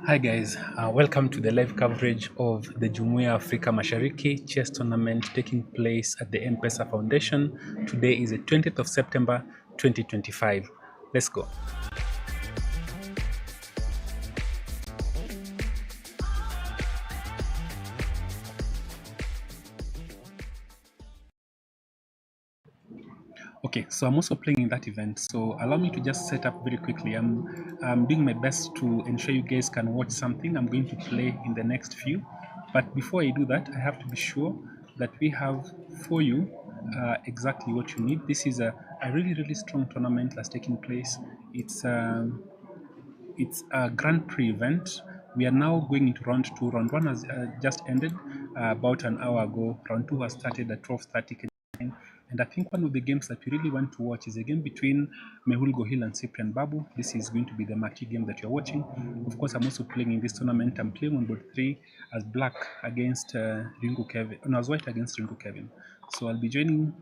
Hi guys, welcome to the live coverage of the Jumuiya Afrika Mashariki chess tournament taking place at the MPESA Foundation. Today is the 20th of September 2025. Let's go. Okay, so I'm also playing in that event. So allow me to just set up very quickly. I'm doing my best to ensure you guys can watch something I'm going to play in the next few. But before I do that, I have to be sure that we have for you exactly what you need. This is a really, really strong tournament that's taking place. It's a Grand Prix event. We are now going into round two. Round one has just ended about an hour ago. Round two has started at 12:30 Kenya. And I think one of the games that we really want to watch is a game between Mehul Gohil and Cyprian Babu. This is going to be the marquee game that you're watching. Of course, I'm also playing in this tournament. I'm playing on board three as black against Ringu Kevin. No, as white against Ringu Kevin. So I'll be joining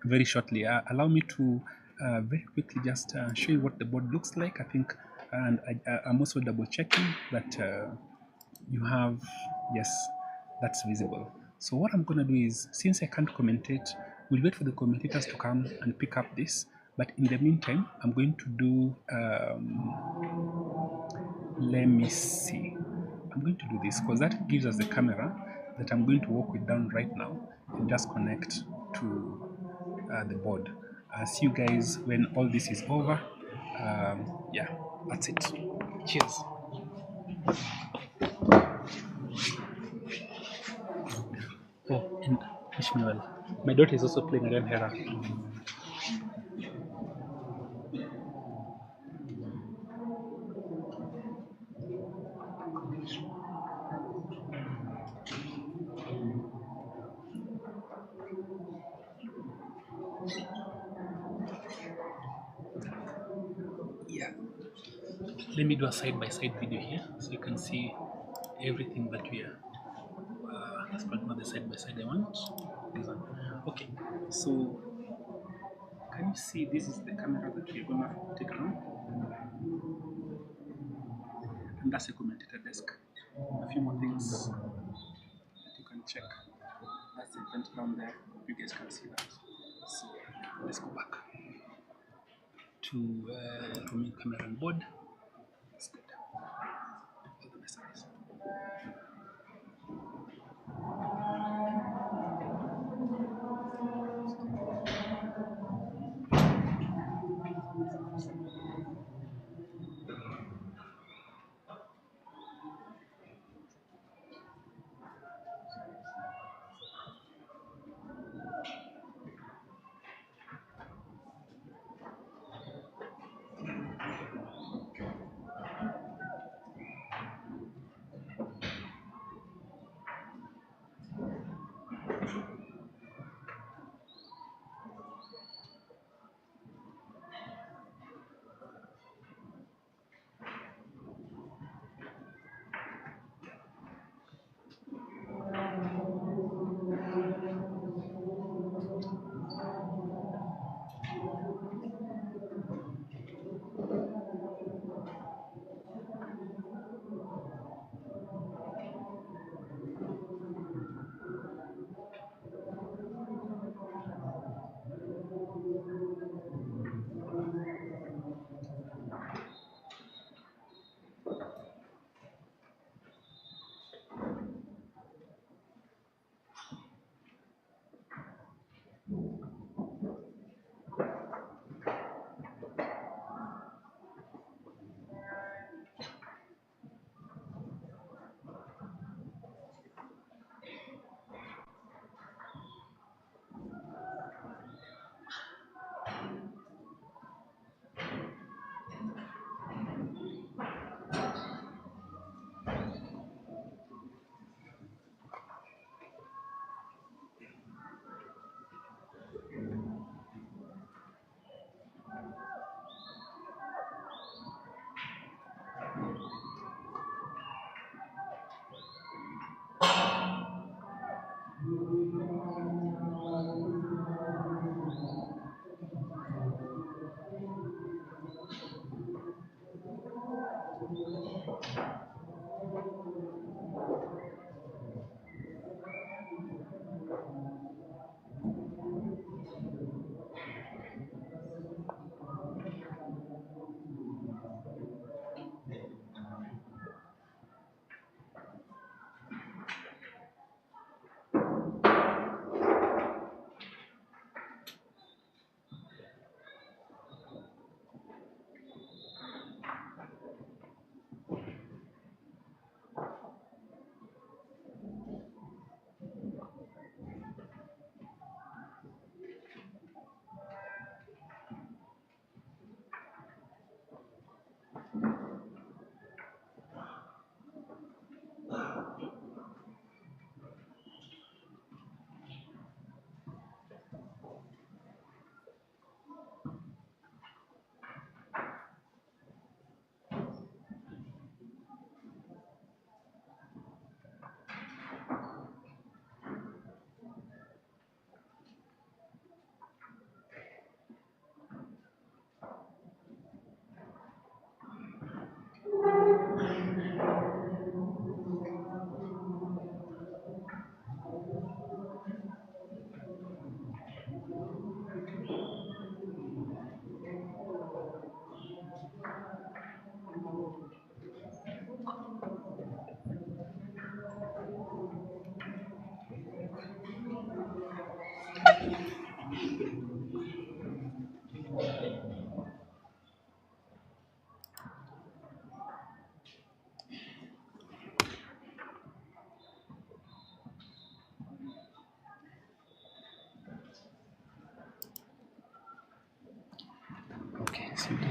very shortly. Allow me to very quickly just show you what the board looks like. I think, and I'm also double checking that you have, yes, that's visible. So what I'm going to do is, since I can't commentate, we'll wait for the commentators to come and pick up this. But in the meantime, I'm going to do, let me see. I'm going to do this because that gives us the camera that I'm going to work with down right now and just connect to the board. See you guys when all this is over. Yeah, that's it. Cheers. Oh, and wish me well. My daughter is also playing Ren Hera. Yeah. Let me do a side by side video here so you can see everything that we are. That's not the side by side I want. This one. Okay. So can you see this is the camera that we're gonna take around? And that's a commentator desk. A few more things that you can check. That's the event down there. You guys can see that. So let's go back to main camera and board. That's good. All the best, guys.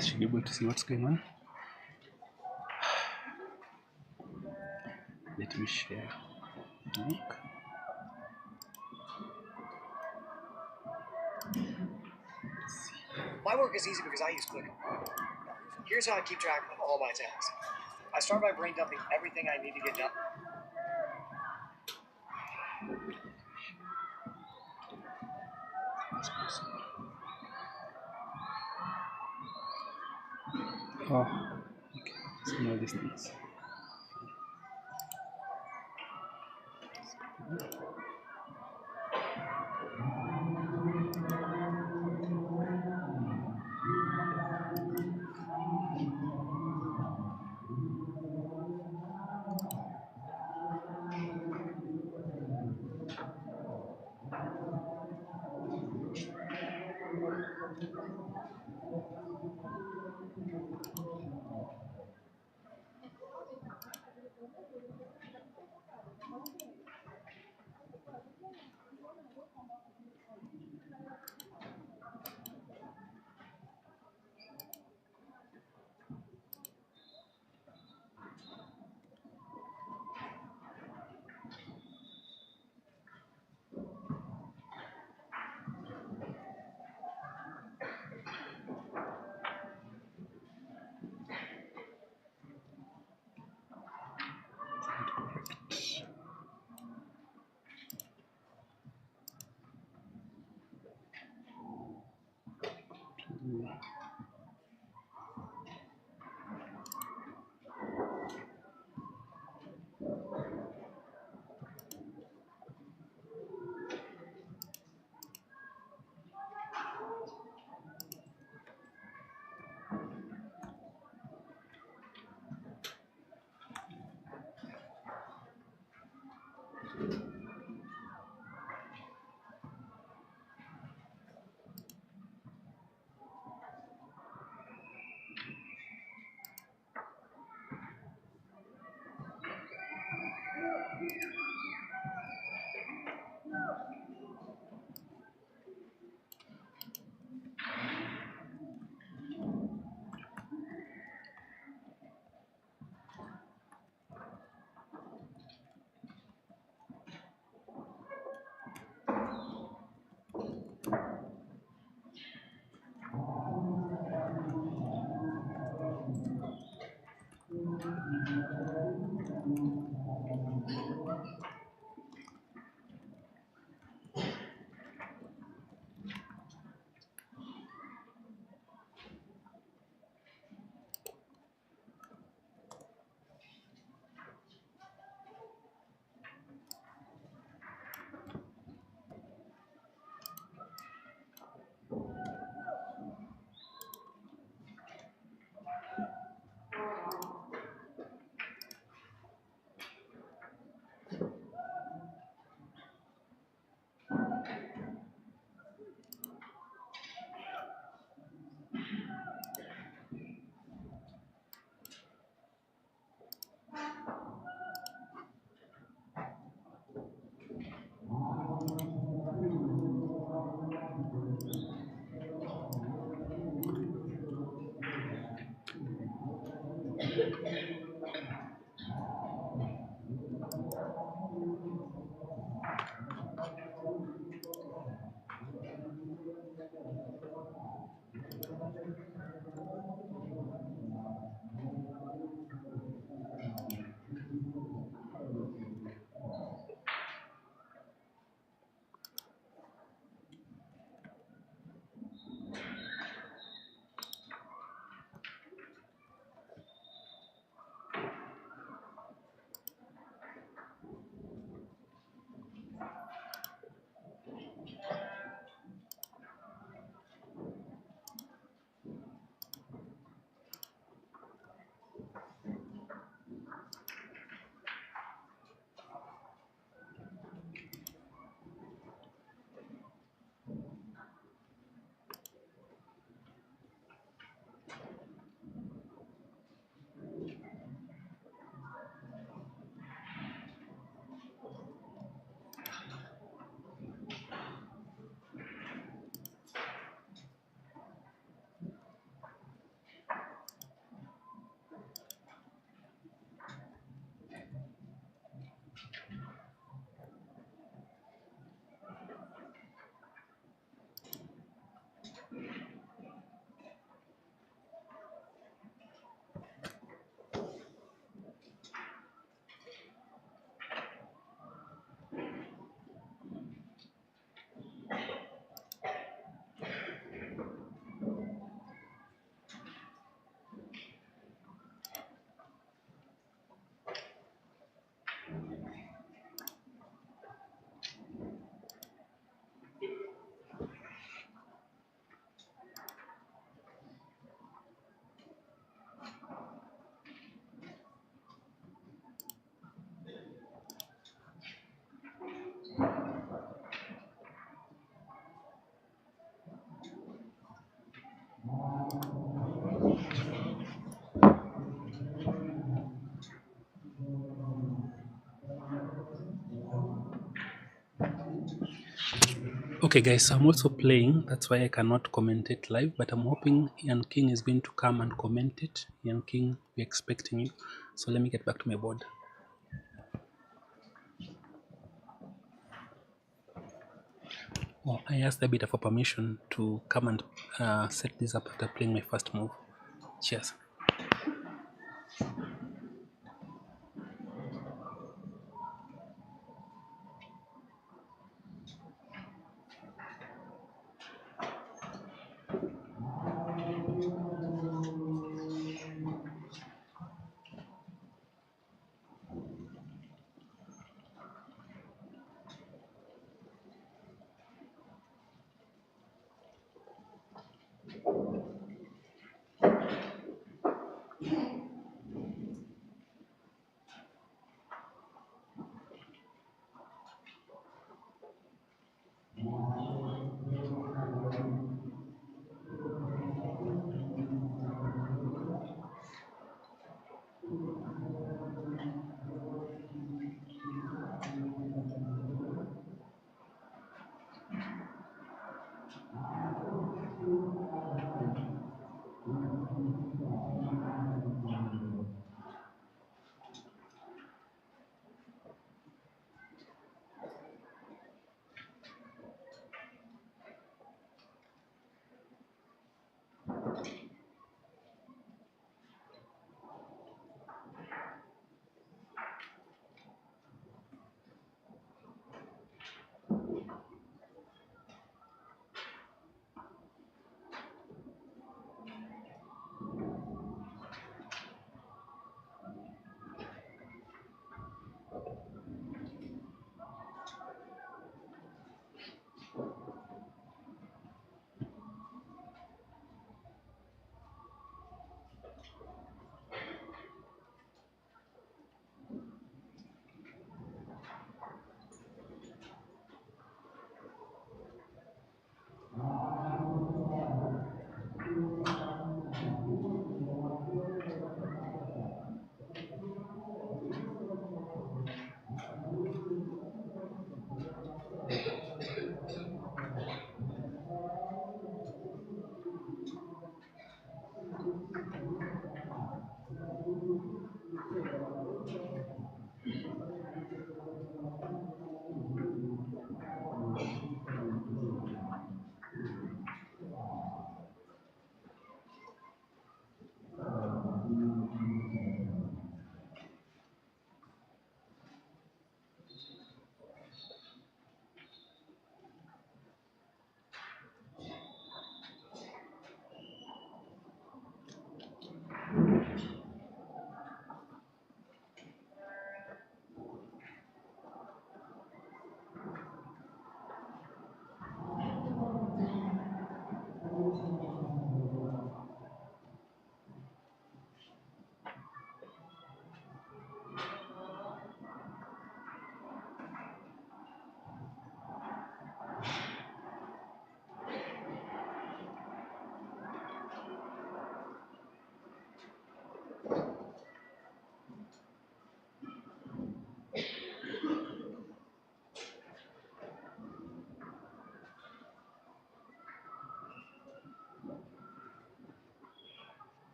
guys should be able to see what's going on. Let me share link. My work is easy because I use Click. Here's how I keep track of all my tasks. I start by brain dumping everything I need to get done. Oh, okay. So now these things. Okay, guys, so I'm also playing. That's why I cannot comment it live, but I'm hoping Ian King is going to come and comment it. Ian King, we're expecting you. So let me get back to my board. Oh, I asked a bit for permission to come and set this up after playing my first move. Cheers.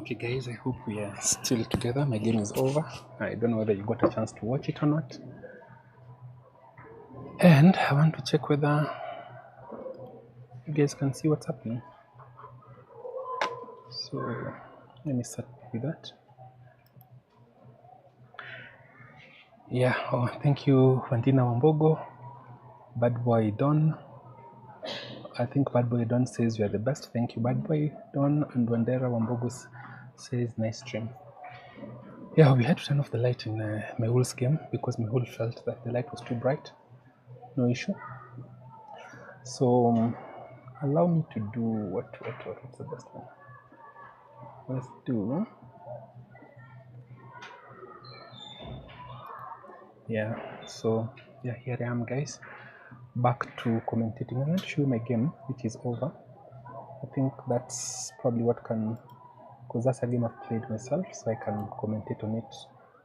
Okay guys, I hope we are still together. My game is over. I don't know whether you got a chance to watch it or not. And I want to check whether you guys can see what's happening. So let me start with that. Yeah, oh, thank you, Vantina Wambogo. Bad Boy Don. I think Bad Boy Don says you are the best. Thank you, Bad Boy Don. And Wandera Wambogo says nice stream. Yeah, we had to turn off the light in Mehul's game because Mehul felt that the light was too bright. No issue. So allow me to do what's the best one? Let's do, yeah. So yeah, here I am, guys, back to commentating. I'm going to show you my game, which is over. I think that's probably what can, because that's a game I've played myself, so I can commentate on it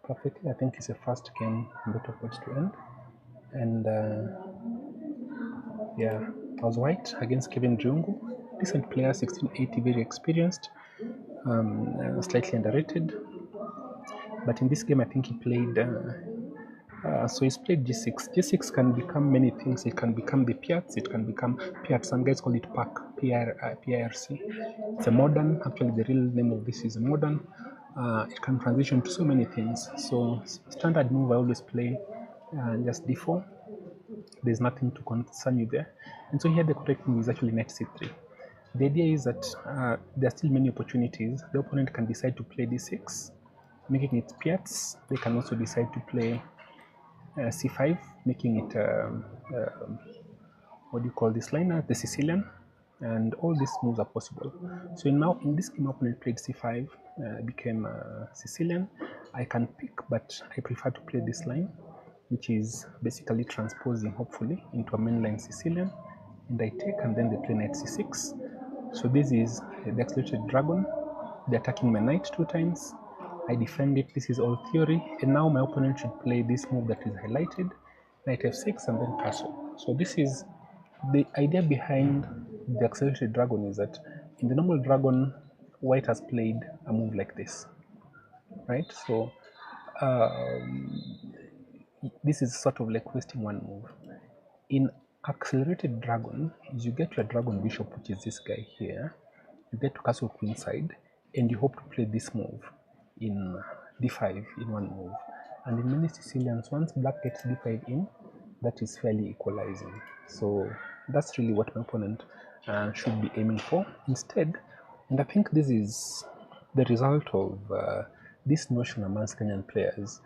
perfectly. I think it's the first game in Better Points to end, and yeah, I was white against Kevin Jungu, decent player, 1680, very experienced, slightly underrated. But in this game, I think he played. So he's played G6. G6 can become many things. It can become the Piats. It can become Piat. Some guys call it PAC, PIRC. It's a modern. Actually, the real name of this is a modern. It can transition to so many things. So standard move, I always play just D4. There's nothing to concern you there. And so here the correct move is actually knight C3. The idea is that there are still many opportunities. The opponent can decide to play D6, making it Piats. They can also decide to play C5, making it what do you call this liner? The Sicilian, and all these moves are possible. So now in this game, opponent played C5, became Sicilian. I can pick, but I prefer to play this line, which is basically transposing, hopefully, into a mainline Sicilian. And I take, and then they play knight C6. So this is the accelerated dragon. They're attacking my knight 2 times. I defend it. This is all theory. And now my opponent should play this move that is highlighted, knight F6, and then castle. So this is the idea behind the accelerated dragon, is that in the normal dragon, white has played a move like this, right? So this is sort of like wasting one move. In accelerated dragon, you get your dragon bishop, which is this guy here. You get to castle queenside, and you hope to play this move in d5 in one move. And in many Sicilians, once black gets d5 in, that is fairly equalizing. So that's really what my opponent should be aiming for instead. And I think this is the result of this notion amongst Kenyan players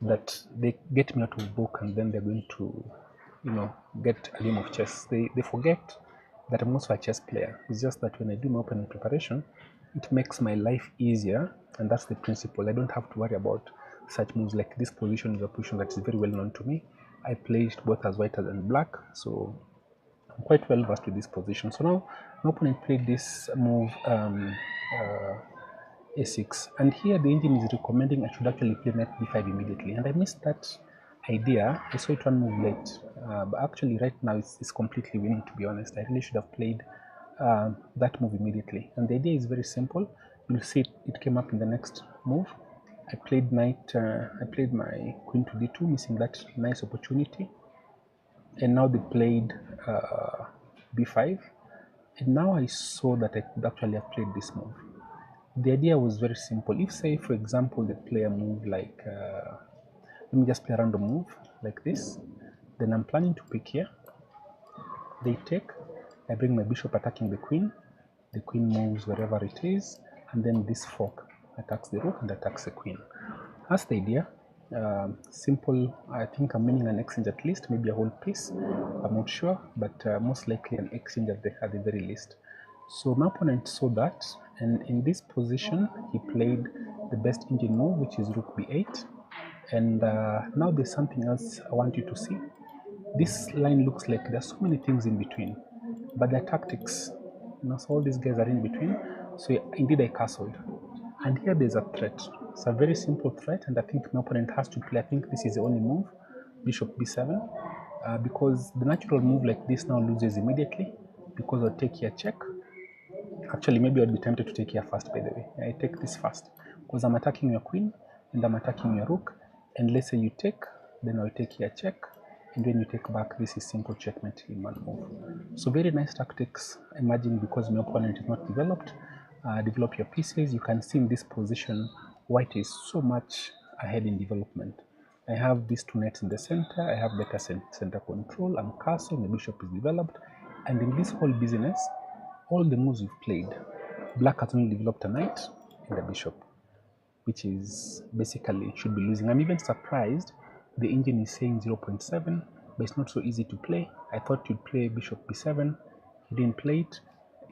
that they get me out of book and then they're going to, get a game of chess. They forget that I'm also a chess player. It's just that when I do my opening preparation, it makes my life easier, and that's the principle. I don't have to worry about such moves. Like this position is a position that is very well known to me. I played both as white and black, so I'm quite well versed with this position. So now my opponent played this move a6, and here the engine is recommending I should actually play knight d5 immediately, and I missed that idea. I saw it one move late, but actually right now it's completely winning, to be honest. I really should have played that move immediately, and the idea is very simple. You'll see it came up in the next move. I played I played my queen to d2, missing that nice opportunity, and now they played b5, and now I saw that I could actually have played this move. The idea was very simple. If, say, for example, they play a move like, let me just play a random move like this, then I'm planning to pick here. They take, I bring my bishop attacking the queen moves wherever it is, and then this fork attacks the rook and attacks the queen. That's the idea. Simple. I think I'm meaning an exchange at least, maybe a whole piece. I'm not sure, but most likely an exchange at the very least. So my opponent saw that, and in this position, he played the best engine move, which is rook b8. And now there's something else I want you to see. This line looks like there's so many things in between, but the tactics, so all these guys are in between. So indeed I castled, and here there's a threat. It's a very simple threat, and I think my opponent has to play. I think this is the only move, bishop b7, because the natural move like this now loses immediately because I'll take here check, Actually, maybe I'd be tempted to take here first, by the way. I take this first because I'm attacking your queen and I'm attacking your rook. And let's say you take, then I'll take here check. And when you take back, this is simple checkmate in one move. So very nice tactics emerging because my opponent is not developed. Develop your pieces. You can see in this position, white is so much ahead in development. I have these two knights in the center. I have better center control. I'm castle. My bishop is developed. And in this whole business, all the moves we've played, black has only developed a knight and a bishop, which is basically should be losing. I'm even surprised the engine is saying 0.7, but it's not so easy to play. I thought you'd play bishop b7. He didn't play it.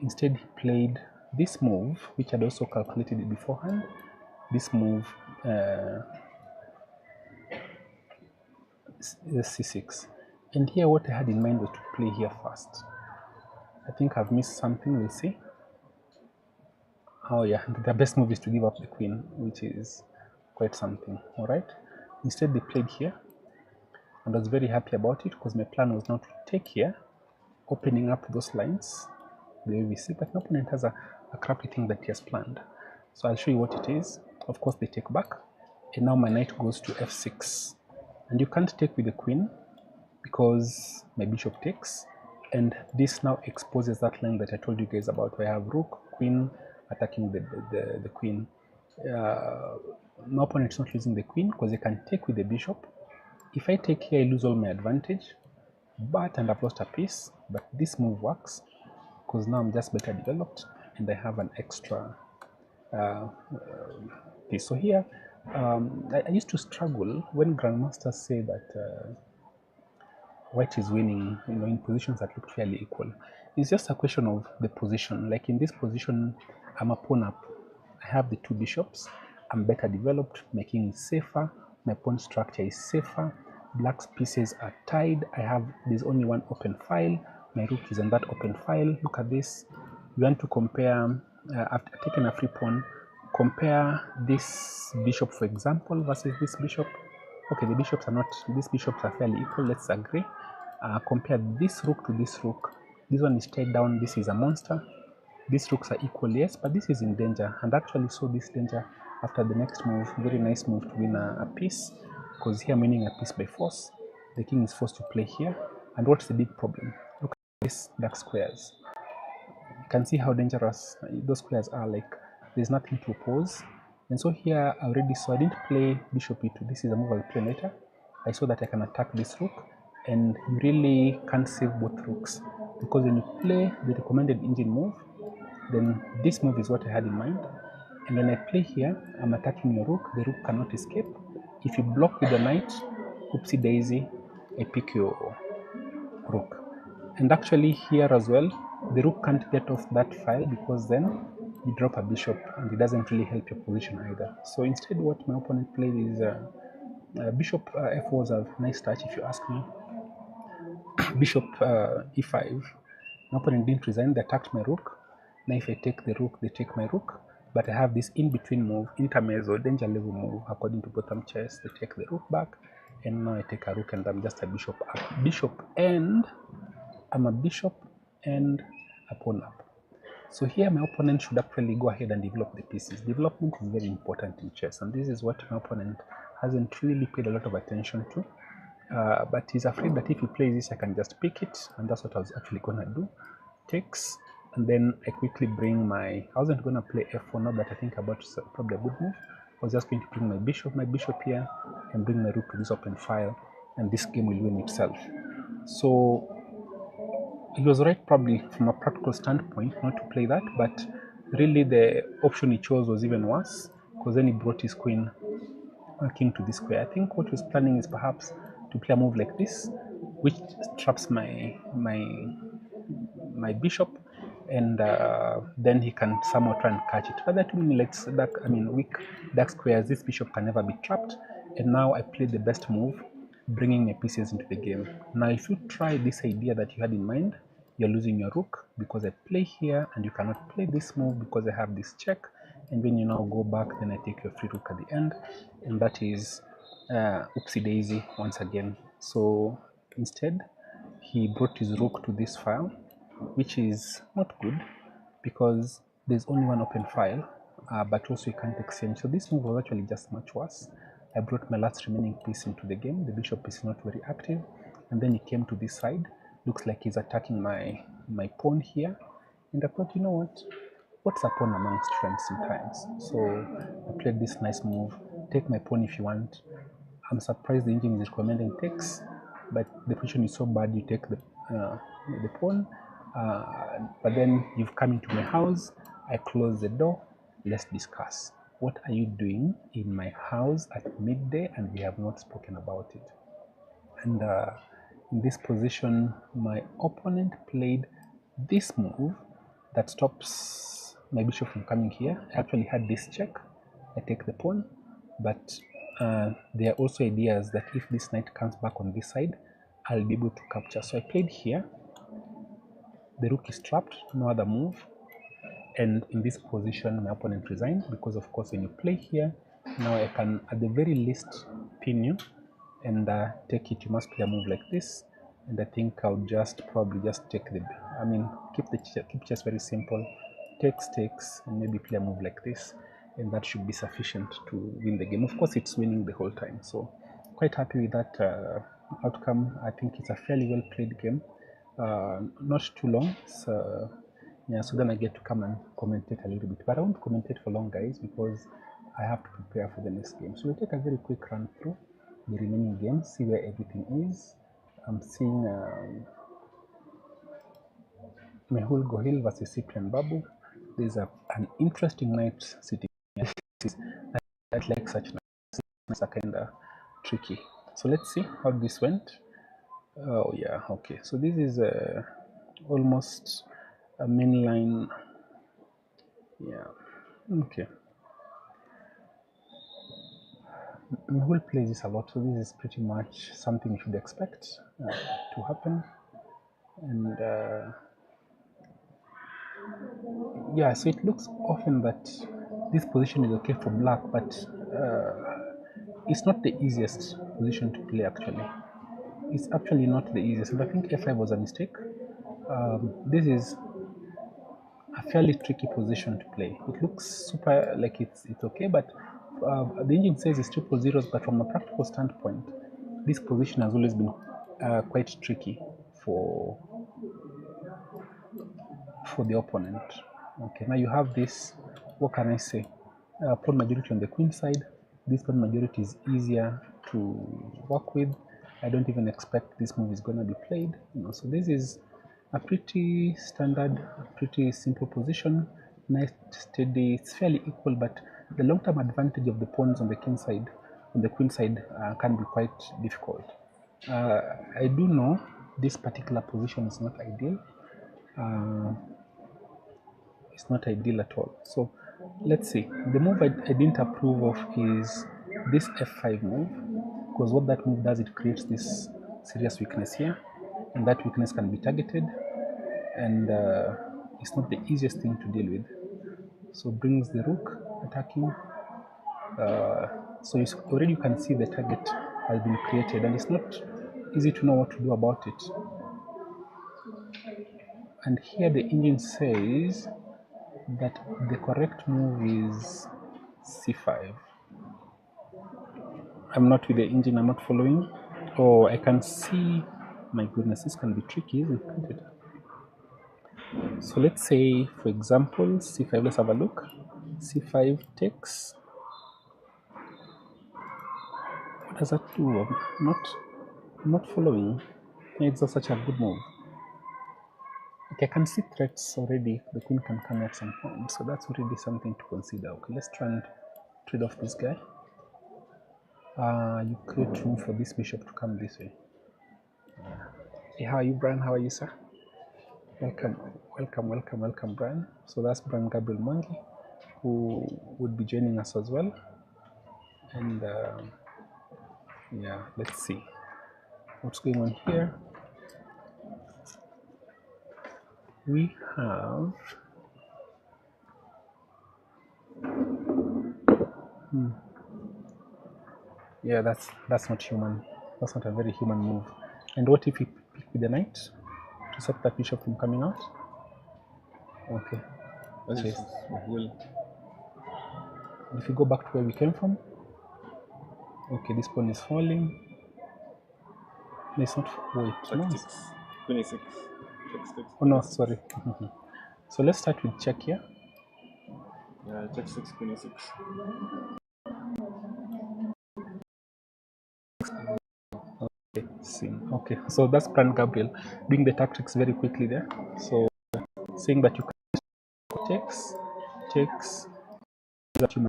Instead, he played this move, which I'd also calculated it beforehand. This move, c6. And here what I had in mind was to play here first. I think I've missed something, we'll see. Oh yeah, the best move is to give up the queen, which is quite something. All right. Instead, they played here, and I was very happy about it because my plan was not to take here, opening up those lines the way we see. But my opponent has a crafty thing that he has planned. So I'll show you what it is. Of course, they take back, and now my knight goes to f6, and you can't take with the queen because my bishop takes, and this now exposes that line that I told you guys about, where I have rook, queen attacking the queen. My opponent is not losing the queen because they can take with the bishop. If I take here, I lose all my advantage, and I've lost a piece. But this move works because now I'm just better developed and I have an extra piece. So here, I used to struggle when grandmasters say that white is winning, in positions that look fairly equal. It's just a question of the position. Like in this position, I'm a pawn up. I have the two bishops. I'm better developed. My king is safer. My pawn structure is safer. Black's pieces are tied. There's only one open file. My rook is on that open file. Look at this. You want to compare, I've taken a free pawn. Compare this bishop, for example, versus this bishop. Okay, these bishops are fairly equal, let's agree. Compare this rook to this rook. This one is tied down, this is a monster. These rooks are equal, yes, but this is in danger, and actually saw this danger after the next move. Very nice move to win a piece, because here I'm winning a piece by force. The king is forced to play here, and what's the big problem? Look at these dark squares. You can see how dangerous those squares are. Like, there's nothing to oppose. And so here I already saw, I didn't play bishop e2. This is a move I'll play later. I saw that I can attack this rook, and you really can't save both rooks, because when you play the recommended engine move, then this move is what I had in mind. And when I play here, I'm attacking your rook. The rook cannot escape. If you block with the knight, oopsie daisy, I pick your rook. And actually here as well, the rook can't get off that file, because then you drop a bishop and it doesn't really help your position either. So instead, what my opponent played is bishop f4 was a nice touch, if you ask me. Bishop e5. My opponent didn't resign, they attacked my rook. Now if I take the rook, they take my rook. But I have this in-between move, intermezzo, danger level move, according to Gotham chess. They take the rook back, and now I take a rook, and I'm just a bishop up. I'm a bishop and a pawn up. So here my opponent should actually go ahead and develop the pieces. Development is very important in chess, and this is what my opponent hasn't really paid a lot of attention to. But he's afraid that if he plays this, I can just pick it, and that's what I was actually gonna do. Takes, and then I quickly bring I wasn't gonna play f4 now that I think about it's probably a good move. I was just going to bring my bishop here, and bring my rook to this open file, and this game will win itself. So he was right, probably from a practical standpoint, not to play that, but really the option he chose was even worse, because then he brought his king to this square. I think what he was planning is perhaps to play a move like this, which traps my bishop, and then he can somehow try and catch it. But that means weak dark squares, this bishop can never be trapped. And now I played the best move, bringing my pieces into the game. Now if you try this idea that you had in mind, you're losing your rook, because I play here and you cannot play this move because I have this check. And when you now go back, then I take your free rook at the end, and that is oopsie daisy once again. So instead, he brought his rook to this file, which is not good, because there's only one open file, but also you can't exchange. So this move was actually just much worse. I brought my last remaining piece into the game. The bishop is not very active, and then he came to this side. Looks like he's attacking my pawn here, and I thought, you know what? What's a pawn amongst friends sometimes? So I played this nice move. Take my pawn if you want. I'm surprised the engine is recommending takes, but the position is so bad. You take the pawn, but then you've come into my house. I close the door. Let's discuss. What are you doing in my house at midday? And we have not spoken about it. And in this position, my opponent played this move that stops my bishop from coming here. I actually had this check. I take the pawn, but there are also ideas that if this knight comes back on this side, I'll be able to capture. So I played here. The rook is trapped, no other move. And in this position, my opponent resigned because, of course, when you play here, now I can, at the very least, pin you and take it. You must play a move like this, and I think I'll just probably just take keep chess very simple, takes, and maybe play a move like this, and that should be sufficient to win the game. Of course, it's winning the whole time, so quite happy with that outcome. I think it's a fairly well played game, not too long. So yeah, so then I get to come and commentate a little bit, but I won't commentate for long, guys, because I have to prepare for the next game. So we'll take a very quick run through the remaining games, see where everything is. I'm seeing Mehul Gohil versus Cyprian Babu. There's an interesting knight sitting here. I like such knights are kind of tricky. So let's see how this went. Oh yeah, okay. So this is almost a main line. Yeah, okay. Mehul plays this a lot, so this is pretty much something you should expect to happen. And yeah, so it looks often that this position is okay for black, but it's not the easiest position to play actually. It's actually not the easiest, and I think f5 was a mistake. This is a fairly tricky position to play. It looks super like it's okay, but the engine says it's triple zeros, but from a practical standpoint, this position has always been quite tricky for the opponent. Okay, now you have this, what can I say, pawn majority on the queen side. This pawn majority is easier to work with. I don't even expect this move is going to be played, so this is a pretty standard, pretty simple position, nice, steady. It's fairly equal, but the long-term advantage of the pawns on the king side, on the queen side, can be quite difficult. I do know this particular position is not ideal. It's not ideal at all. So let's see. The move I didn't approve of is this f5 move, because what that move does, it creates this serious weakness here, and that weakness can be targeted, and it's not the easiest thing to deal with. So brings the rook attacking. So already you can see the target has been created, and it's not easy to know what to do about it. And here the engine says that the correct move is c5. I'm not with the engine, I'm not following. Oh, I can see. My goodness, this can be tricky, isn't it? So let's say, for example, c5. Let's have a look. c5 takes. What does that do? I'm not following. It's not such a good move. Okay, I can see threats already. The queen can come at some point, so that's already something to consider. Okay, let's try and trade off this guy. You create room for this bishop to come this way. Hey, how are you, Brian? How are you, sir? Welcome, Brian. So that's Brian Gabriel Mwangi, who would be joining us as well. And yeah, let's see what's going on here. We have yeah, that's not human. That's not a very human move. And what if we pick with the knight to stop that bishop from coming out? Okay. This Chase. is Mahul. If you go back to where we came from, okay, this pawn is falling. No, it's not. Wait, Check no. 6. 26. Check 6. Oh no, 26. sorry. So let's start with check here. Yeah, check 6, 26. Okay, so that's Brand Gabriel doing the tactics very quickly there. So saying that you can checks that you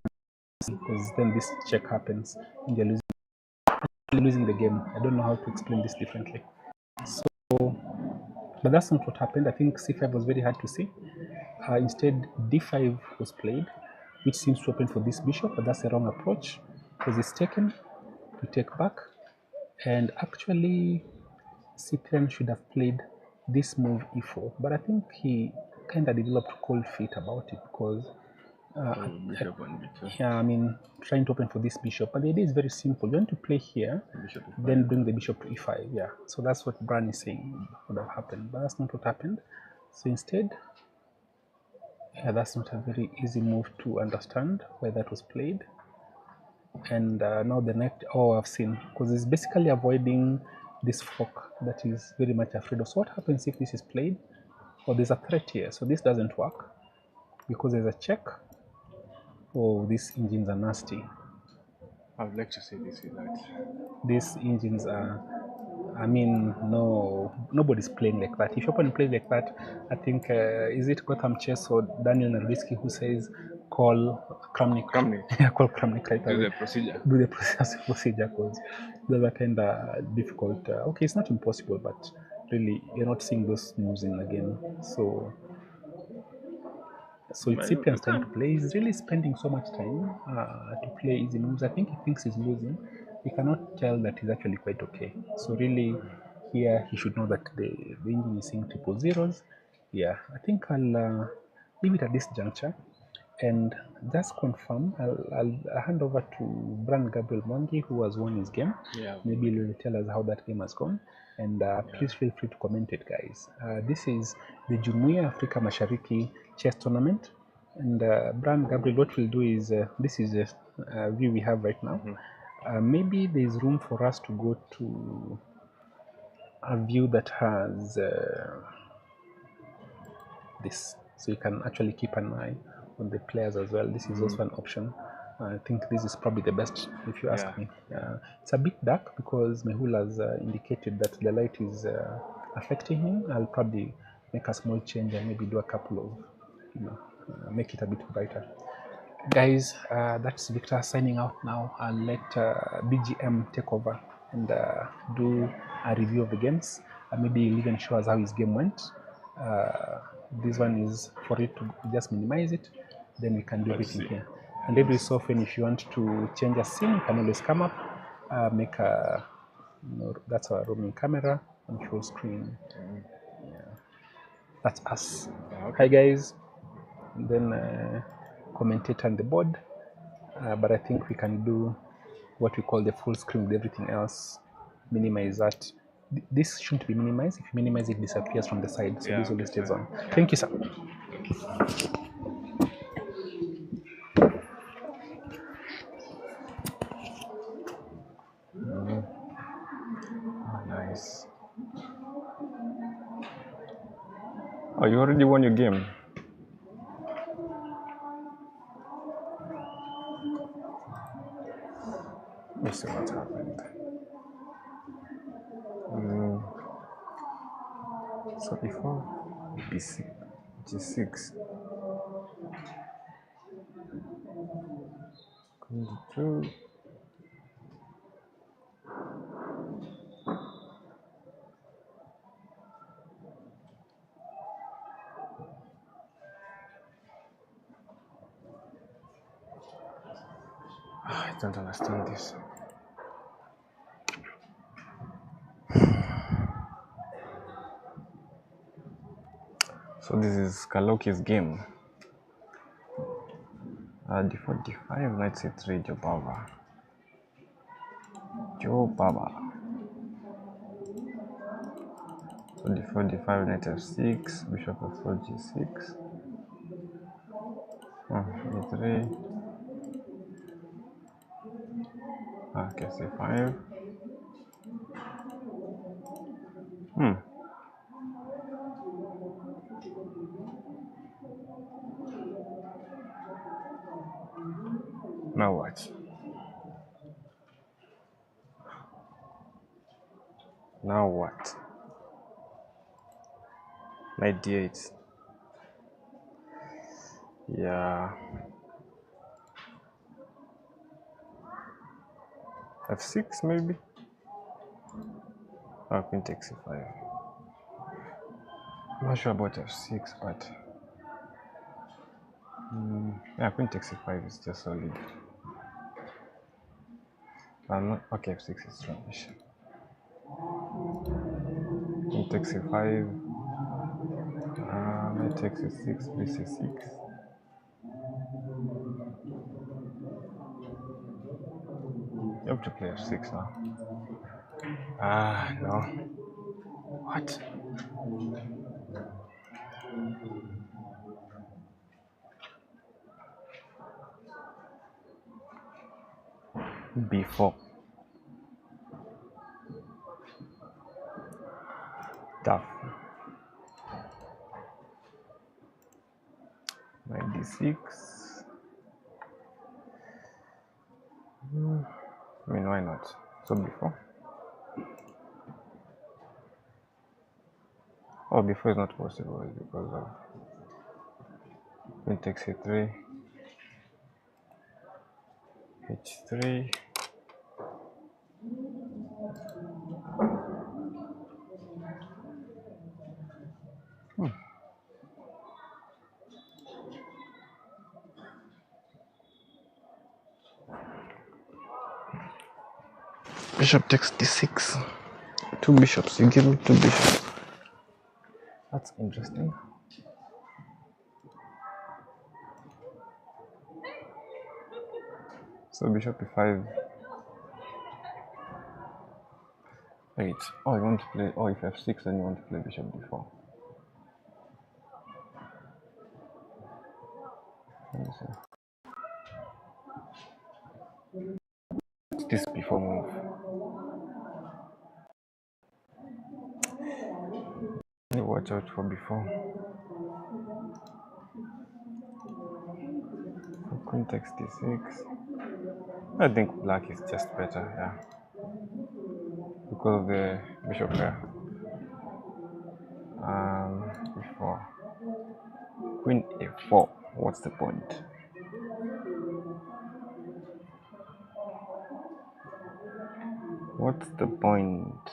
because then this check happens and you're losing the game. I don't know how to explain this differently. So, but that's not what happened. I think c5 was very hard to see. Instead, d5 was played, which seems to open for this bishop, but that's the wrong approach because it's taken to take back. And actually, Cyprian should have played this move e4, but I think he kind of developed cold feet about it because Bishop on b2. yeah, I mean, trying to open for this bishop, but the idea is very simple. You want to play here, Bishop e5. then bring the bishop to e5. Yeah, so that's what Bran is saying would have happened, but that's not what happened. So instead, yeah, that's not a very easy move to understand why that was played. And now the next, oh, I've seen, because it's basically avoiding this fork that is very much afraid of. So what happens if this is played? Oh, there's a threat here, so this doesn't work because there's a check. Oh, these engines are nasty. I would like to say this is that. These engines are, I mean, no, nobody's playing like that. If your opponent plays like that, I think, is it Gotham Chess or Daniel Narvisky who says, call Kramnik? Yeah, call Kramnik right away. Do the procedure. Do the procedure, because those are kind of difficult. Okay, it's not impossible, but really, you're not seeing those moves in again. So it's Cyprian's time to play. He's really spending so much time to play easy moves. I think he thinks he's losing. He cannot tell that he's actually quite okay. So really, here he should know that the engine is seeing triple zeros. Yeah, I think I'll leave it at this juncture and just confirm. I'll hand over to Bran Gabriel Mwangi, who has won his game. Yeah. Maybe he'll tell us how that game has gone. And please feel free to comment it, guys. This is the Jumuiya Afrika Mashariki chess tournament. And Bran Gabriel, what we'll do is this is a view we have right now. Maybe there's room for us to go to a view that has this, so you can actually keep an eye on the players as well. This is also an option. I think this is probably the best, if you ask me. It's a bit dark because Mehul has indicated that the light is affecting him. I'll probably make a small change and maybe do a couple of, make it a bit brighter. Guys, that's Victor signing out now. I'll let BGM take over and do a review of the games. Maybe he'll even show us how his game went. This one is for it to just minimize it, then we can do everything here. And every so often, if you want to change a scene, you can always come up, make a, that's our roaming camera on full screen. Yeah, that's us. Hi guys. And then commentator on the board, but I think we can do what we call the full screen with everything else. Minimize that. This shouldn't be minimized. If you minimize it, it disappears from the side. So this always stays on. Thank you, sir. Nice. Oh, you already won your game. Let's see what happened. So before B6, G6, Queen D2. I don't understand this. So this is Kaloki's game. D4, D5, knight C3, Joe Baba. So D4, D5, knight F6, bishop F4, G6. c3. Okay, c5. Now what? Now what? Knight d8. Yeah. f6 maybe? Oh, queen takes c5. I'm not sure about f6, but yeah, queen takes c5 is just solid. I'm not okay. F6 is rubbish. Queen takes c5. Knight takes c6, bc6. You have to play f6 now. No. What? b4. Tough. Knight d6. I mean, why not? So b4. Oh, b4 is not possible because of queen takes c3, h3. Bishop takes d6. Two bishops. You give me two bishops. That's interesting. So bishop e5. Wait. Oh, you want to play? Oh, if f6, then you want to play bishop d4. Let me see. What's this before move? Let me watch out for before. So queen takes d6. I think black is just better, yeah, because of the bishop there. Before queen a4. What's the point? What's the point?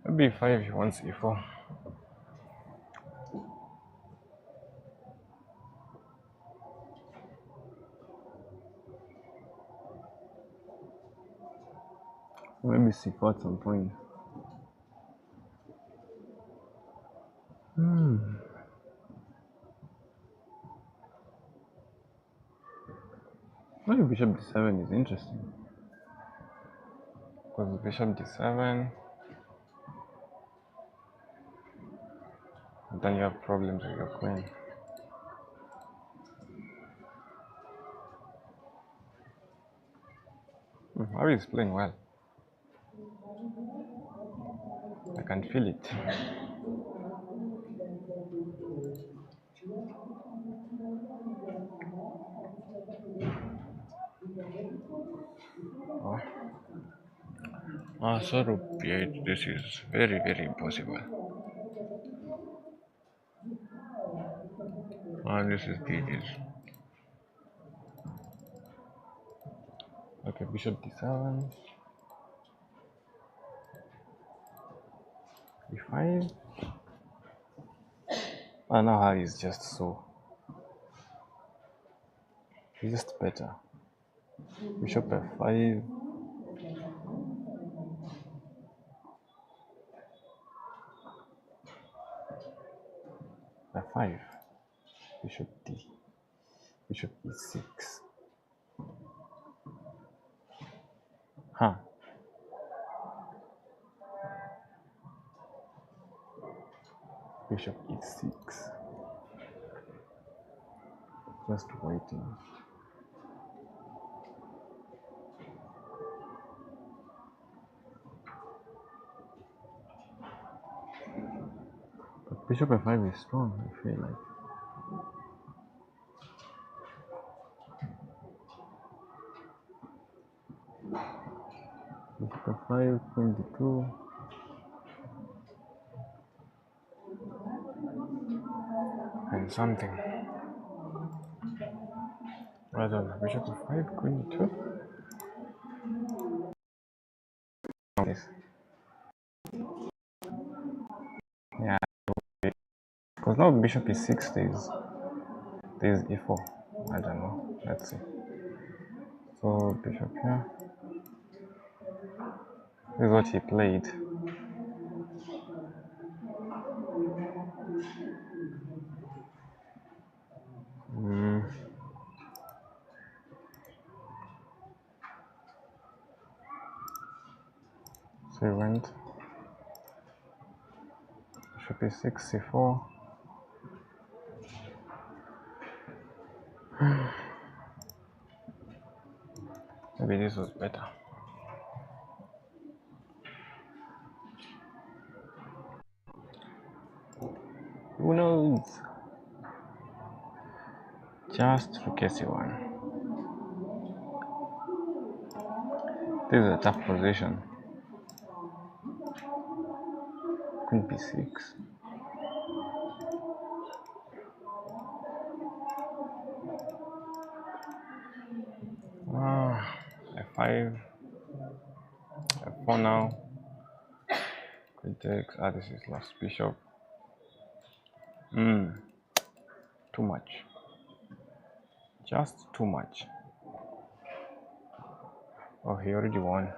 Maybe e5 he wants e4. Maybe c4 at some point. Maybe bishop d7 is interesting. Because bishop d7, then you have problems with your queen. Harry is playing well. I can feel it. Sorry, this is very, very impossible. This is GG's. Okay, bishop d7. e5. Now Harry is just so. He's just better. Bishop f5. f5. Bishop D. Bishop E6. Huh. Bishop E6. Just waiting. But Bishop F5 is strong, I feel like. Bishop F5, Queen D2. And something. Rather, Bishop F5, Queen D2. This. Yeah, because now Bishop E6 there's E4. I don't know. Let's see. So Bishop here. This is what he played. So he went Bishop E6, C4. Maybe this was better. Who knows? Just for case you want. This is a tough position. Queen B6. F5. F4 now. Queen takes. This is last bishop. Too much. Just too much. Oh, he already won.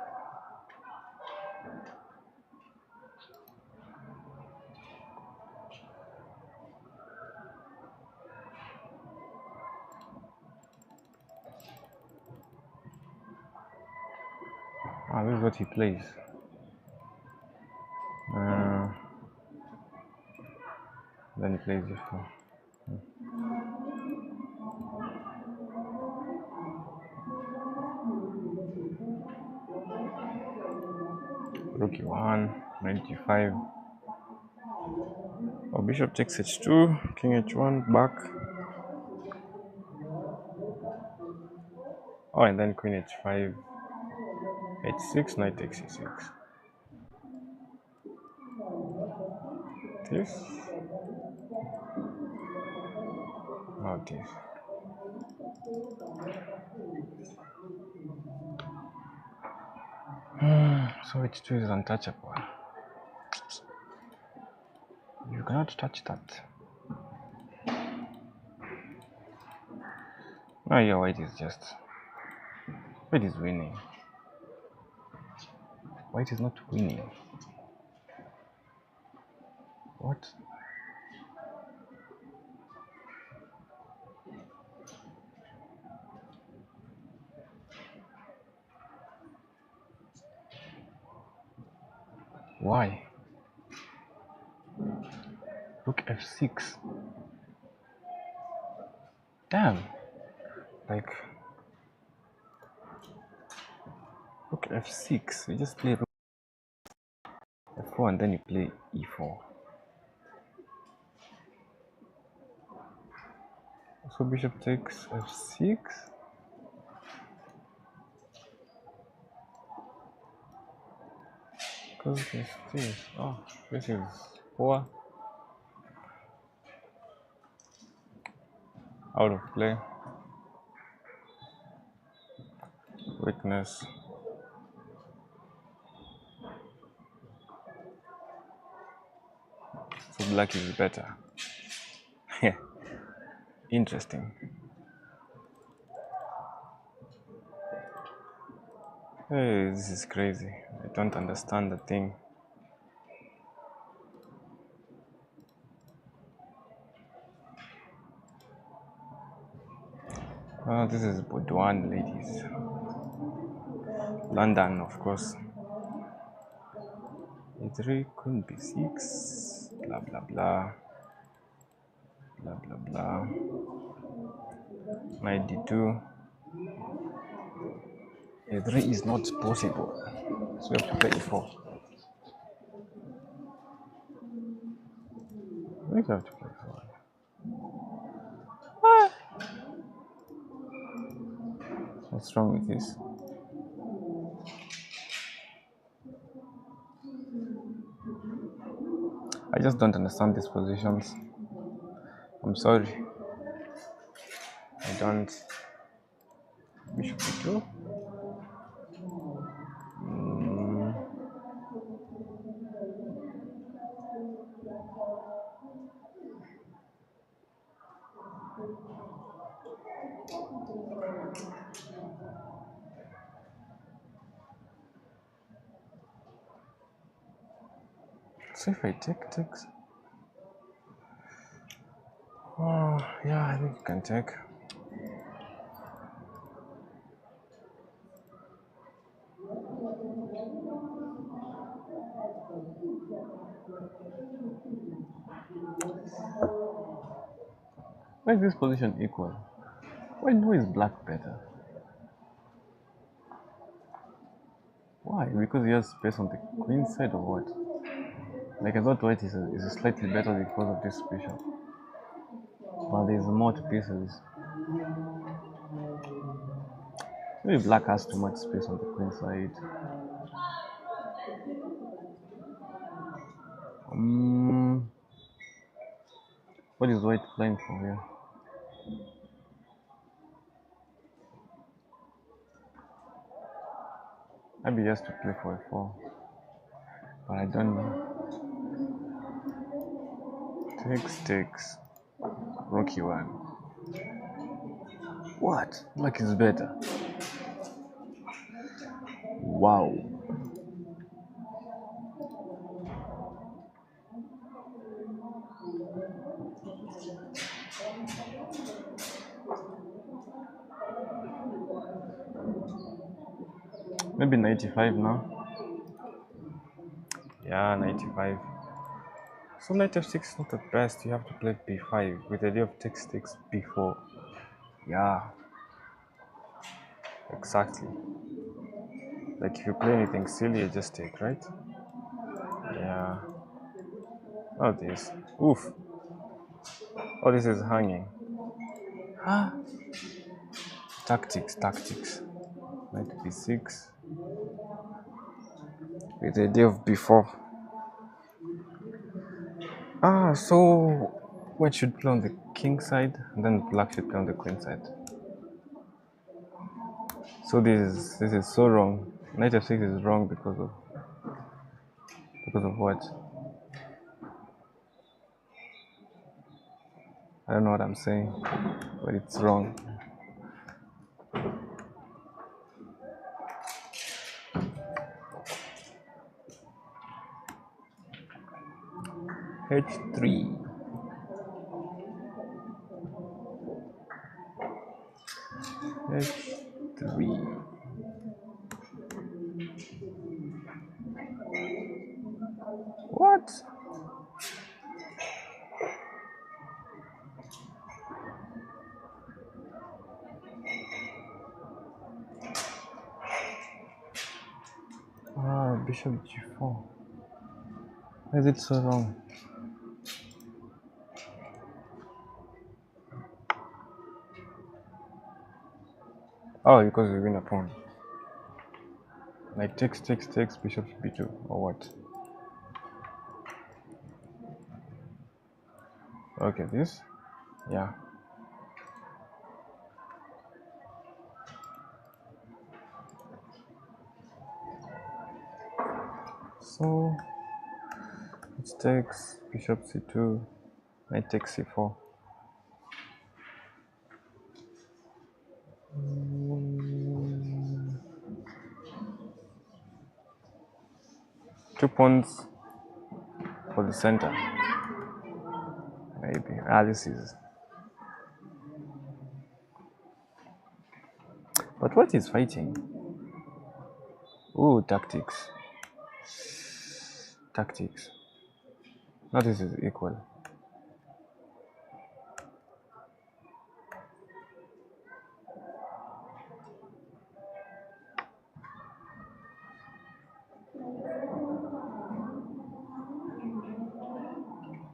This is what he plays. Then he plays F4. Rook E1, knight G5. Oh, bishop takes H2, king H1, back. Oh, and then queen H5, H6, knight takes E6. This. Oh, this. So H2 is untouchable. You cannot touch that. Oh yeah, white is winning. White is not winning. What? Why? Rook F6. Damn. Like Rook F6. You just play Rook F4 and then you play E4. So bishop takes F6. Because this. Oh, this is poor. Out of play. Weakness. So black is better. Interesting. Hey, this is crazy. I don't understand the thing. This is Boudouin, ladies. London, of course. E3, queen b6, blah blah blah, blah blah blah. Knight d2. E3 is not possible, so we have to play e4. We have to play e4. What's wrong with this? I just don't understand these positions. I'm sorry. I don't. Bishop e2. So if I takes. Oh, yeah, I think you can take. Why is this position equal? Why is black better? Why? Because he has space on the queen side or what? Like I thought white is slightly better because of this bishop. But there's more to pieces. Maybe black has too much space on the queen side. What is white playing for here? Maybe he has to play for a 4. But I don't know. Takes. Rook e1. What? Black is better. Wow. Maybe 95 now. Yeah, 95. So knight f6 is not the best. You have to play b5 with the idea of takes b4. Yeah. Exactly. Like if you play anything silly, you just take, right? Yeah. Oh, this. Oof. Oh, this is hanging. Ah. Tactics. Knight b6 with the idea of b4. So white should play on the king side, and then black should play on the queen side. So this is so wrong. Knight f6 is wrong because of what? I don't know what I'm saying, but it's wrong. h3. h3. What? Bishop g4. Why is it so wrong? Oh, because we win a pawn. Like takes, bishop b2, or what? Okay, this? Yeah. So it takes bishop c2, knight takes c4. Two pawns for the center. Maybe. This is. But what is fighting? Ooh, tactics. Tactics. Now this is equal.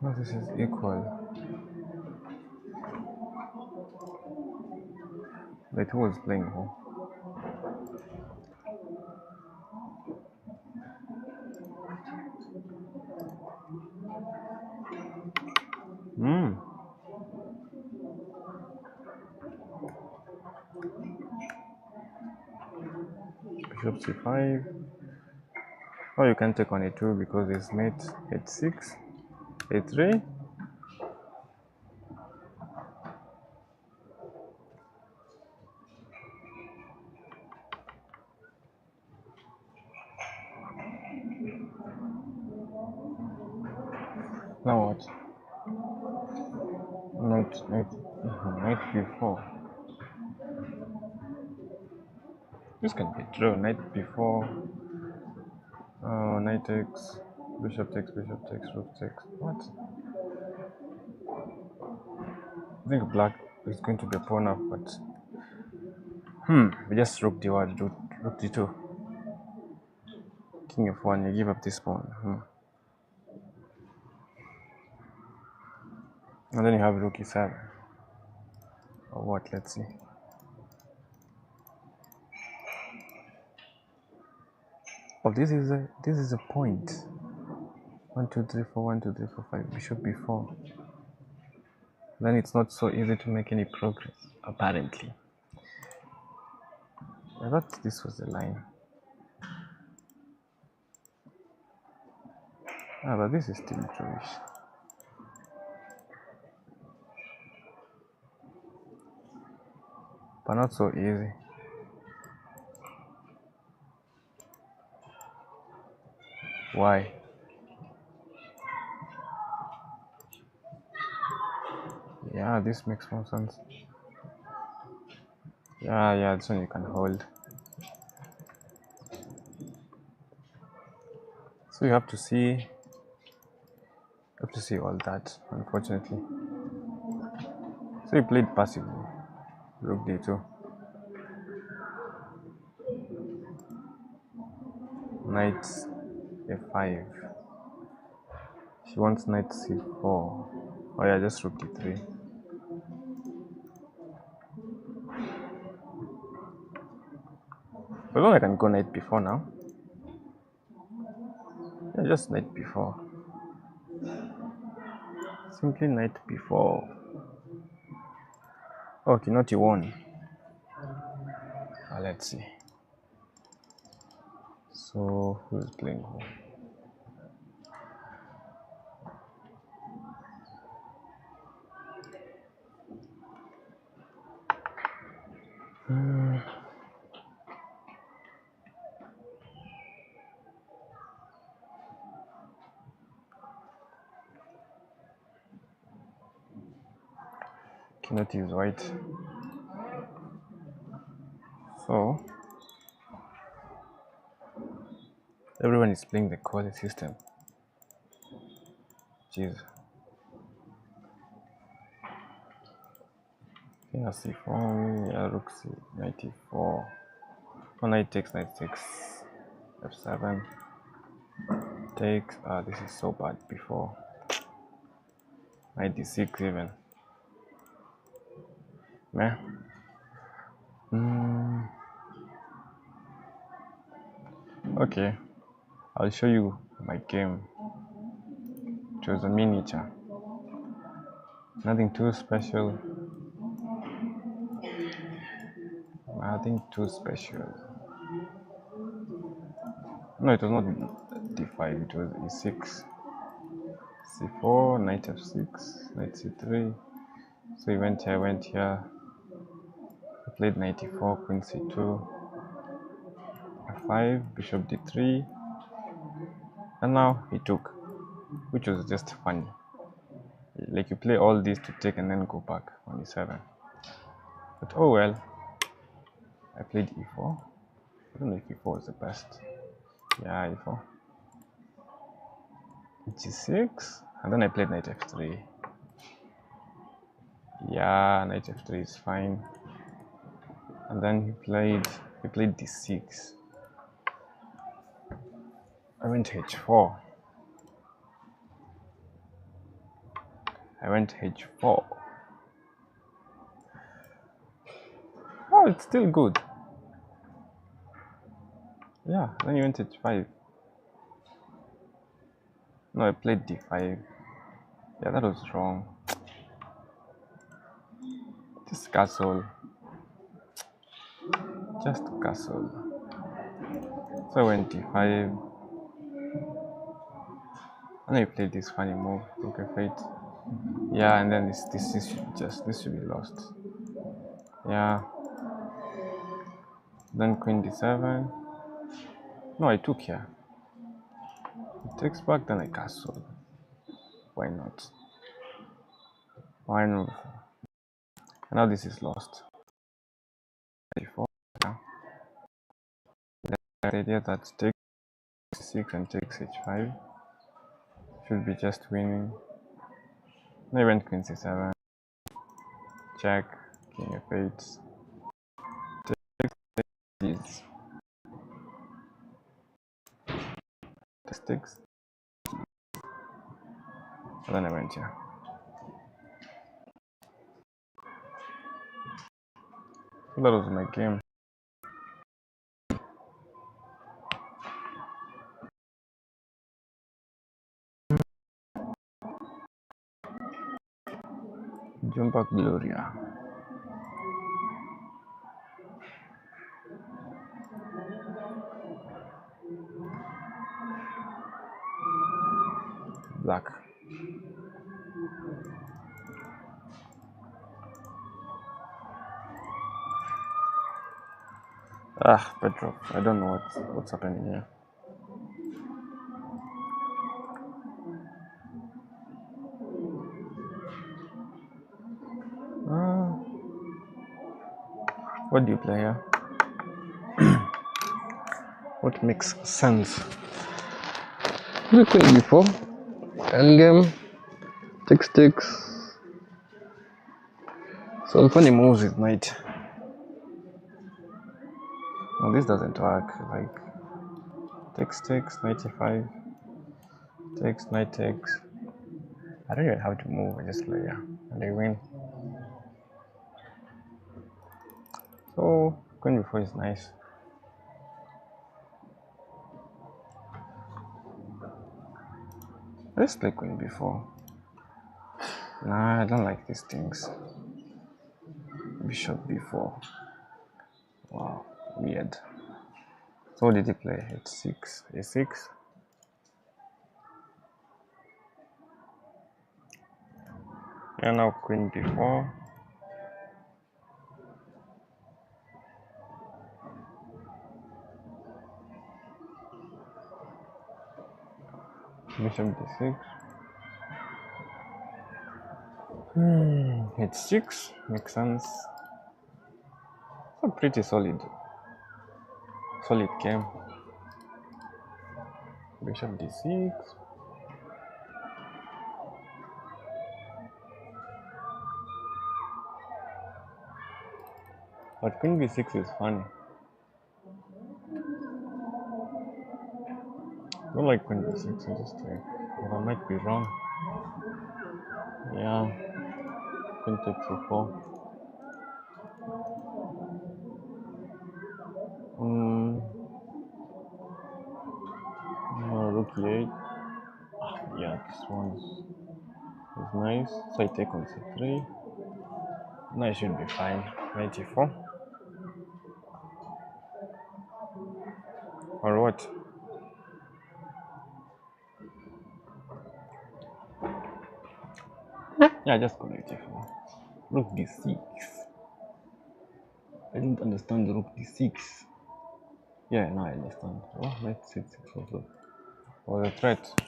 Now this is equal. Wait, who was playing who? Bishop c5. Oh, you can take on a2 because it's mate h6, a3. Now what? Knight b4. This can be draw. Knight b4. Knight takes, bishop takes, rook takes. What? I think black is going to be a pawn up, but we just rook d1, rook d2. King f1, you give up this pawn. And then you have rook e7. Or what? Let's see. Oh, this is a point. 1 2 3 4 1 2 3 4 5. Bishop b4. Then it's not so easy to make any progress. Apparently, I thought this was the line. But this is still Jewish. But not so easy. Why? Yeah, this makes more sense. Yeah, this one you can hold. So you have to see all that, unfortunately. So you played passively. Rook d2. Knight f5. She wants knight c4. Oh yeah, just rook d3. But then I can go knight b4 now. Yeah, just knight b4. Simply knight b4. Okay, not e1. Let's see. So who's playing who? Cannot use white. So everyone is playing the quality system. Jeez. Yeah, c4, yeah, rook c, knight e4. Oh, knight takes, f7. Takes, this is so bad before. Knight d6 even. Man. Okay, I'll show you my game. It was a miniature. Nothing too special. Nothing too special. No, it was not d5, it was e6. c4, knight f6, knight c3. So he went here, I played knight e4, queen c2, f5, bishop d3, and now he took, which was just funny. Like you play all these to take and then go back on e7. But oh well. I played e4. I don't know if e4 is the best. Yeah, e4. g6, and then I played knight f3. Yeah, knight f3 is fine. And then he played d6. I went h4. I went h4. Oh, it's still good. Yeah, then you went h5. No, I played d5. Yeah, that was wrong. Just castle. Just castle. So I went d5. And then I played this funny move, rook f8. Yeah, and then this should be lost. Yeah. Then queen d7. No, I took here. It takes back, then I castle. Why not? Why not? And now this is lost. Yeah. The idea that takes 6 and takes h5 should be just winning. Now I went queen c7. Check. King f8. Takes these. Takes. And then I went here. So that was my game. Jumpa Gloria. Black. Petrov. I don't know what's happening here. What do you play here? What makes sense? Queen before. Endgame. Takes. Some funny moves with knight. No, this doesn't work. Like takes, knight e5. Takes, knight takes. I don't even have to move. I just play here and I win. So queen before is nice. Let's play queen before. Nah, I don't like these things. Bishop before. Wow, weird. So what did he play? h6, a6. Yeah, now queen before. Bishop d6. h6 makes sense. A pretty solid game. Bishop d6. But queen b6 is funny. I don't like queen b6. I just but I might be wrong. Yeah, queen takes e4. Rook e8. Yeah, this one is nice. So I take on c3. Now I should be fine. Knight e4. Or what? Yeah, just go knight e4. Rook d6. I didn't understand the rook d6. Yeah, now I understand. Oh, knight c6 was a threat.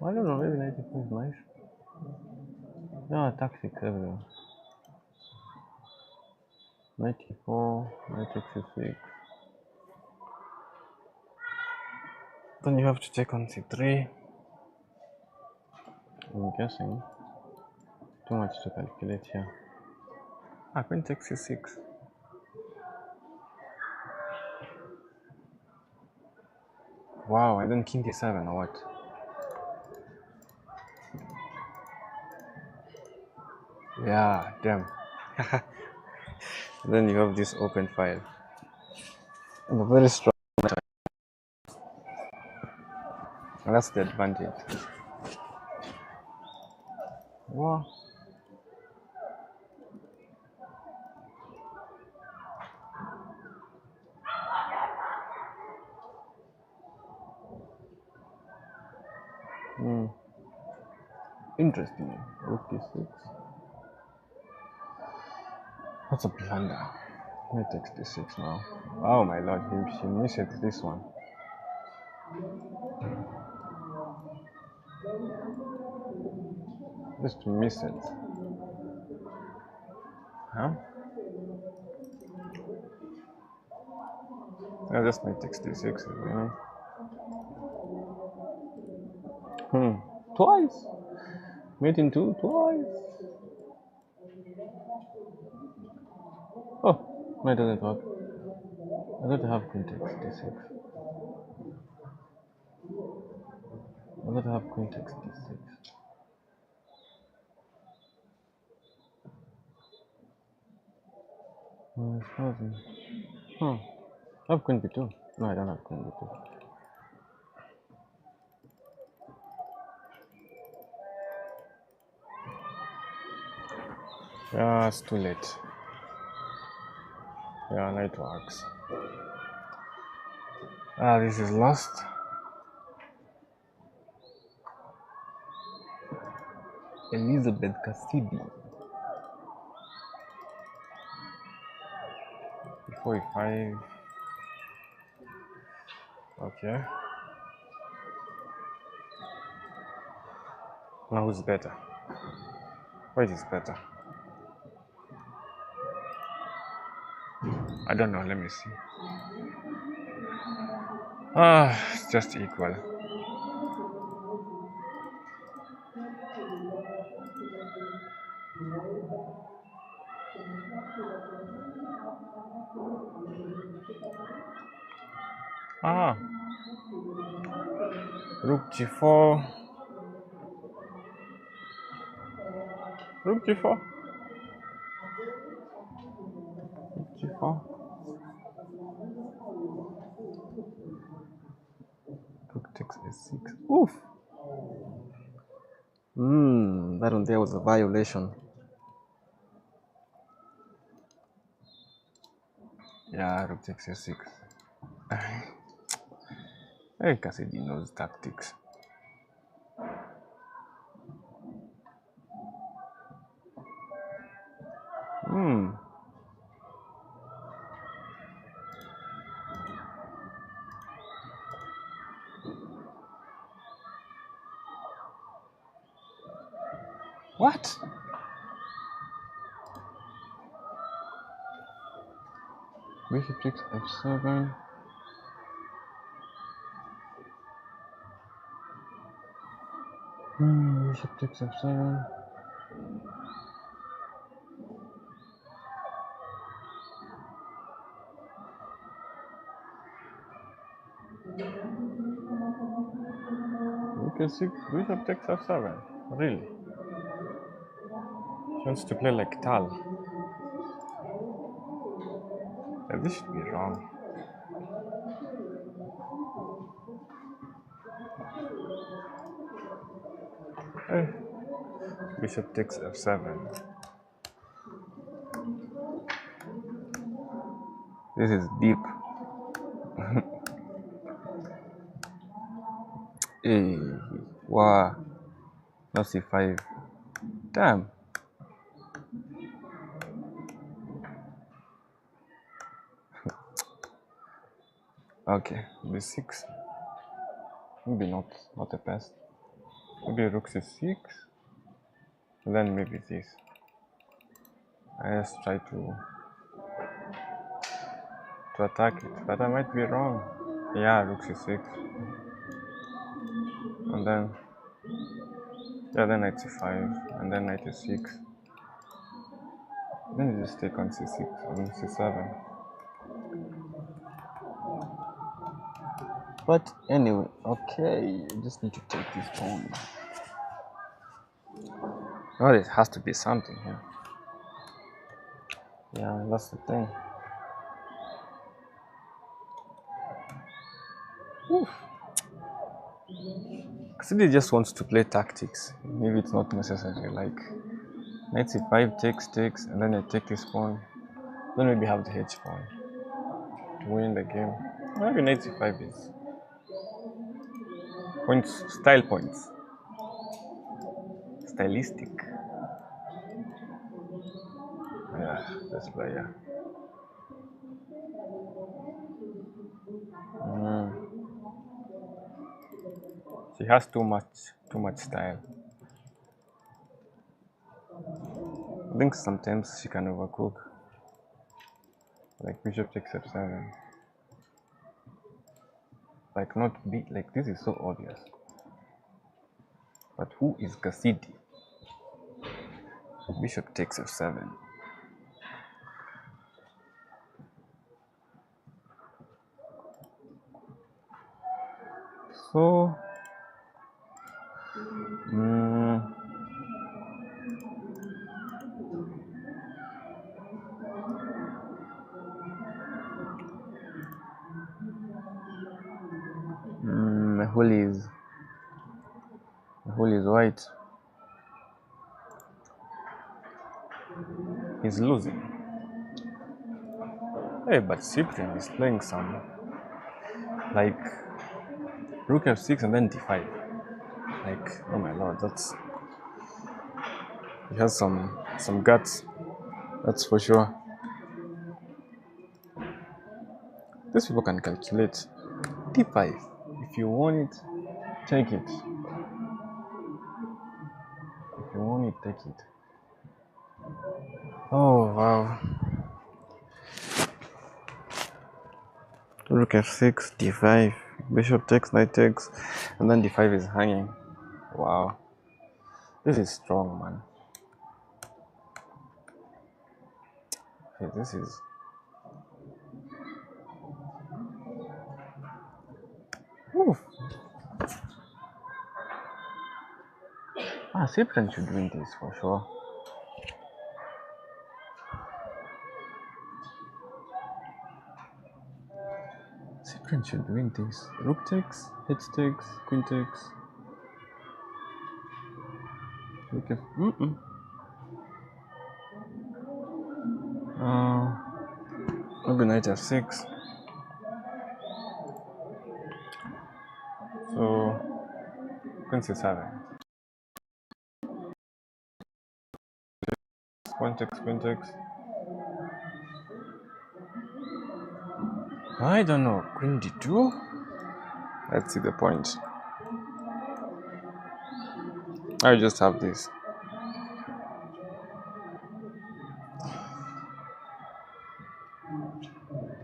I don't know, maybe knight e4 is nice. No, tactics everywhere. 94, knight x6. Then you have to take on c3. I'm guessing. Too much to calculate here. Queen takes c6. Wow, and then king d7 or what? Yeah, damn. Then you have this open file. And a very strong. And that's the advantage. Wow. Interesting. Rook d6. That's a blunder. Knight takes d6 now. Oh my lord, she missed this one. Just miss it. Huh? I just knight takes d6, you know. Twice. Mate in two, twice. Oh, no, it doesn't work. I thought I have queen takes d6. I thought I have queen takes d6. No, it's frozen. I have queen b2. No, I don't have queen b2. Yeah, it's too late. Yeah, knight works. This is lost. Elizabeth Cassidy. Before e5. Okay. Now who's better? White is better. I don't know, let me see. It's just equal. Rook g4. Rook g4. Rook g4. Rook takes a6. Oof. That one there was a violation. Yeah, rook takes a6. Hey, Cassidy knows tactics. What? Bishop takes f7. Bishop takes f7. Rook a6. Bishop takes f7. Really? She wants to play like Tal. Yeah, this should be wrong. Bishop takes f7. This is deep. Hey, wow. Now c5. Damn. Okay, b6. Maybe not the best. Maybe rook c6. And then maybe this. I just try to attack it, but I might be wrong. Yeah, rook c6, and then then knight c5, and then knight e6. Then you just take on c6 on c7. But anyway, okay, you just need to take this pawn. Oh, it has to be something here. Yeah, that's the thing. City just wants to play tactics. Maybe it's not necessary. Like knight c5 takes, and then I take this pawn. Then maybe have the h pawn to win the game. Maybe knight c5 is points, style points, stylistic. Yeah, this player. She has too much style. I think sometimes she can overcook. Like bishop takes f7. Like not be like this is so obvious. But who is Cassidy? Bishop takes f7. So my whole is white. He's losing. Hey, but Cyprian is playing some like rook f6 and then d5. Like, oh my lord, he has some guts. That's for sure. These people can calculate. d5. If you want it, take it. If you want it, take it. Oh wow. Rook f6, d5, bishop takes, knight takes, and then d5 is hanging. Wow. This is strong, man. Hey, this is... Oof. Cyprian should win this for sure. Cyprian should win this. Rook takes, h takes, queen takes. Rook f... Maybe knight f6. So, queen c7. Queen takes. I don't know. Queen d2? Let's see the point. I just have this.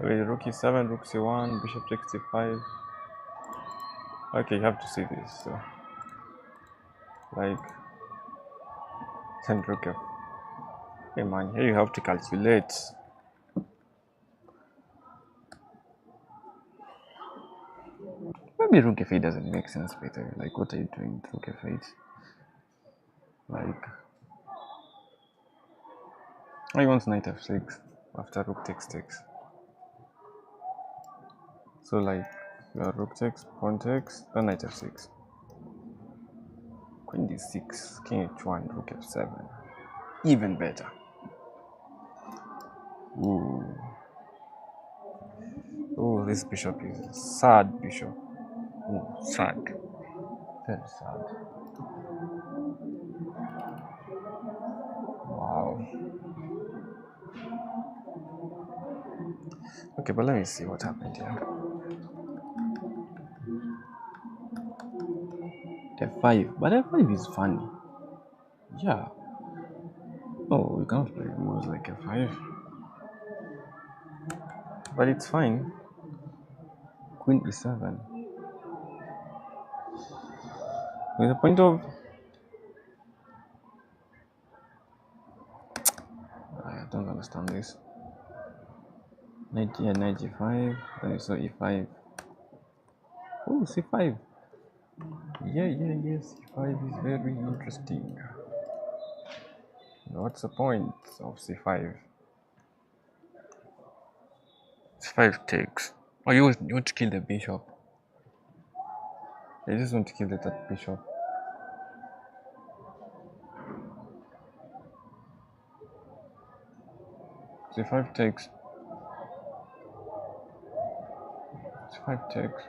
Rook e7, rook c1, bishop takes c5. Okay, you have to see this. So, like, send rook f. Hey man, here you have to calculate. Maybe rook f8 doesn't make sense, Peter. Like, what are you doing with rook f8? Like, I want knight f6 after rook takes. So, like, your rook takes, pawn takes, then knight f6. Queen d6, king h1, rook f7. Even better. Ooh. Oh, this bishop is a sad bishop. Ooh, sad. Very sad. Wow. Okay, but let me see what happened here. f5, but f5 is funny. Yeah, can't play moves like f5. But it's fine. Queen e7. With the point of... I don't understand this. Knight here, knight g5. Then you saw e5. Oh, c5. Yes. c5 is very interesting. What's the point of c5? c5 takes. Oh, you want to kill the bishop. You just want to kill that bishop. c5 takes. c5 takes.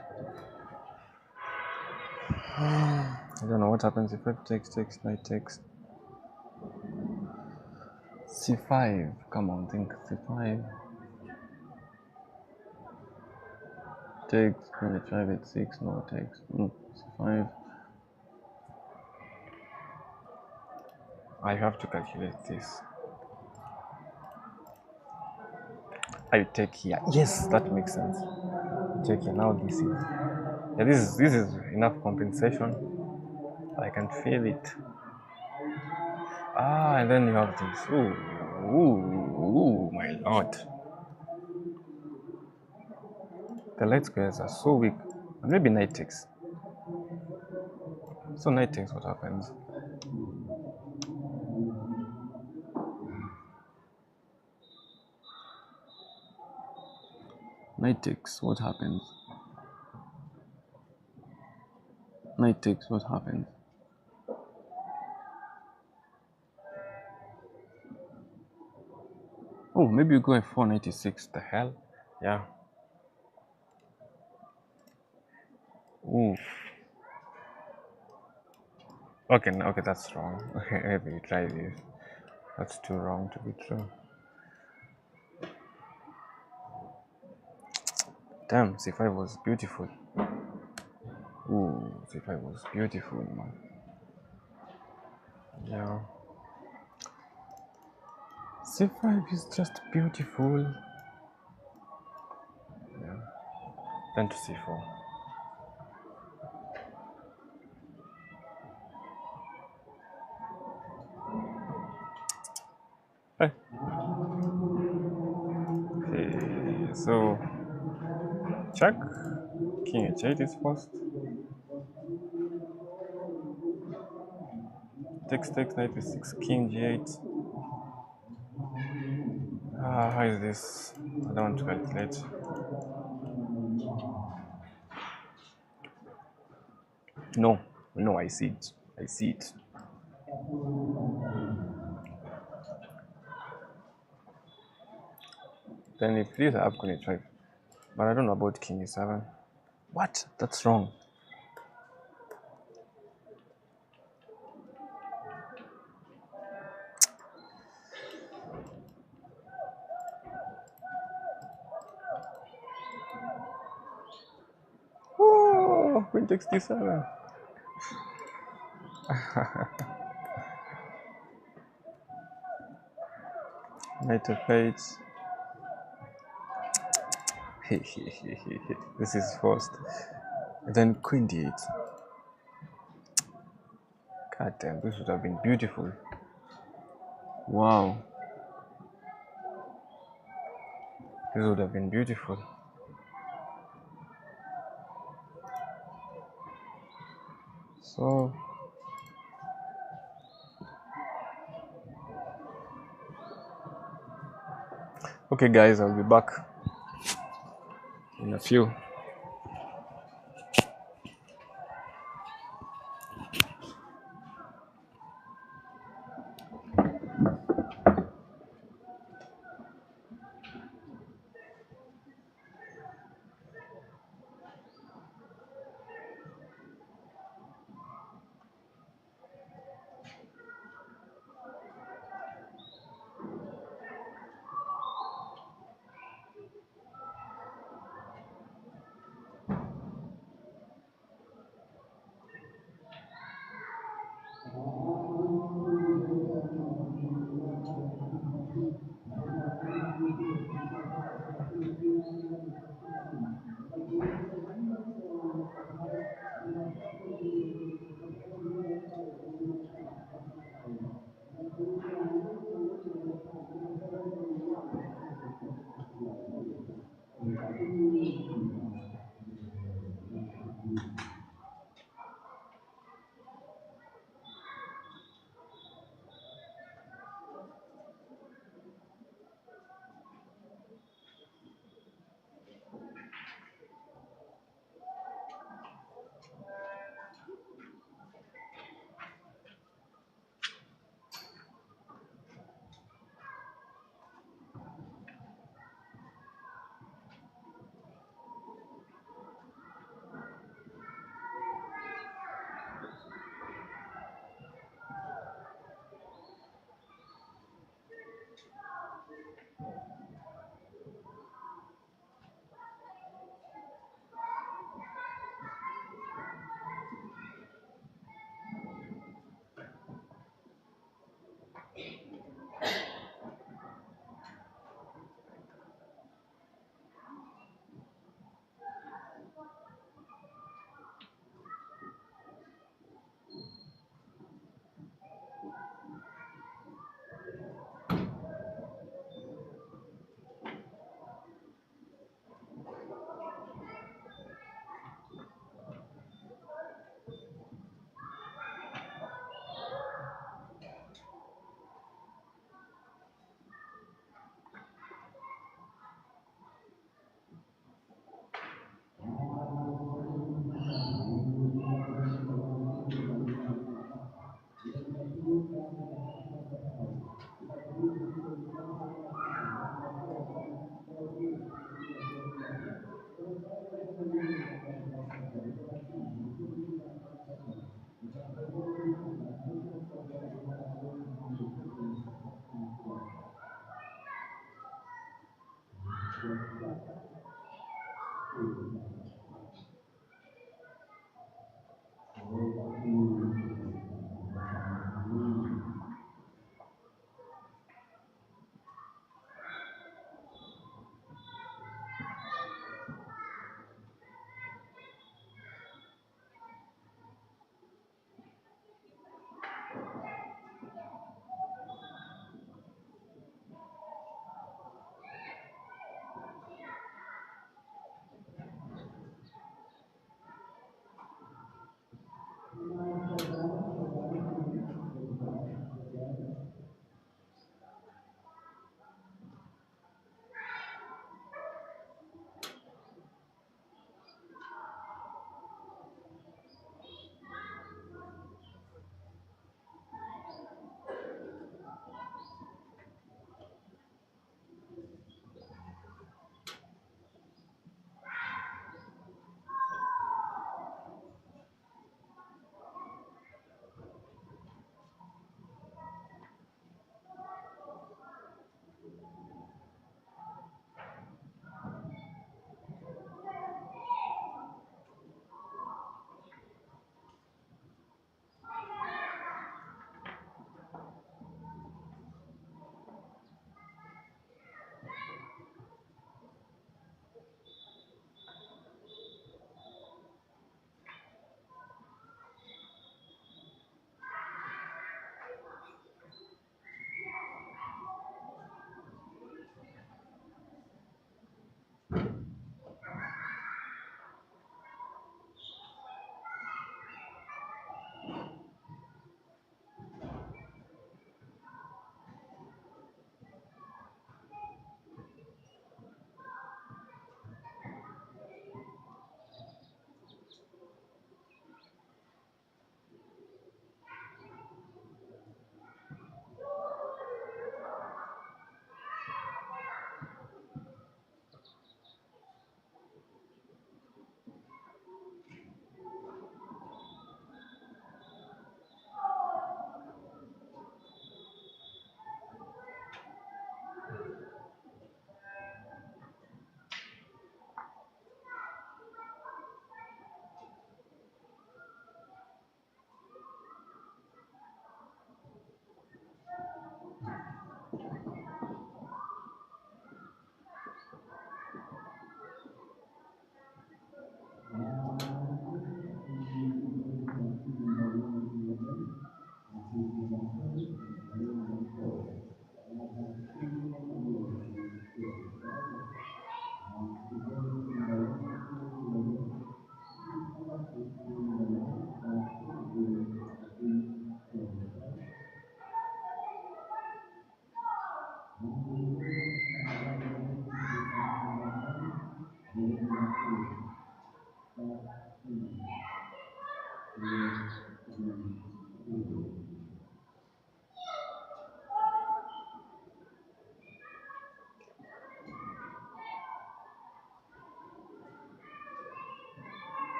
I don't know what happens if f5 takes, knight takes. c5. Come on, think c5. Takes, queen h5, h6, no takes. c5. I have to calculate this. I take here. Yes, that makes sense. Take here. Now this is. Yeah, this is enough compensation. I can feel it. And then you have this. Ooh, my lord. The light squares are so weak. Maybe knight takes. So knight takes, what happens? Knight takes, what happens? Knight takes, what happens? Oh, maybe you go f4, 96. The hell? Yeah. Ooh. Okay, that's wrong. Okay, maybe you try this. That's too wrong to be true. Damn, c5 was beautiful. Ooh, c5 was beautiful, man. Yeah. c5 is just beautiful. Yeah. Then to c4. Hey. Okay, so check. King h8 is first. Takes, knight e6, king g8. How is this? I don't want to calculate. No, I see it. Then if this, I have queen h5. But I don't know about king e7. What? That's wrong. Oh, queen takes d7. Knight f8. This is first. And then queen d8. God damn, this would have been beautiful. Wow. This would have been beautiful. So okay guys, I'll be back in a few.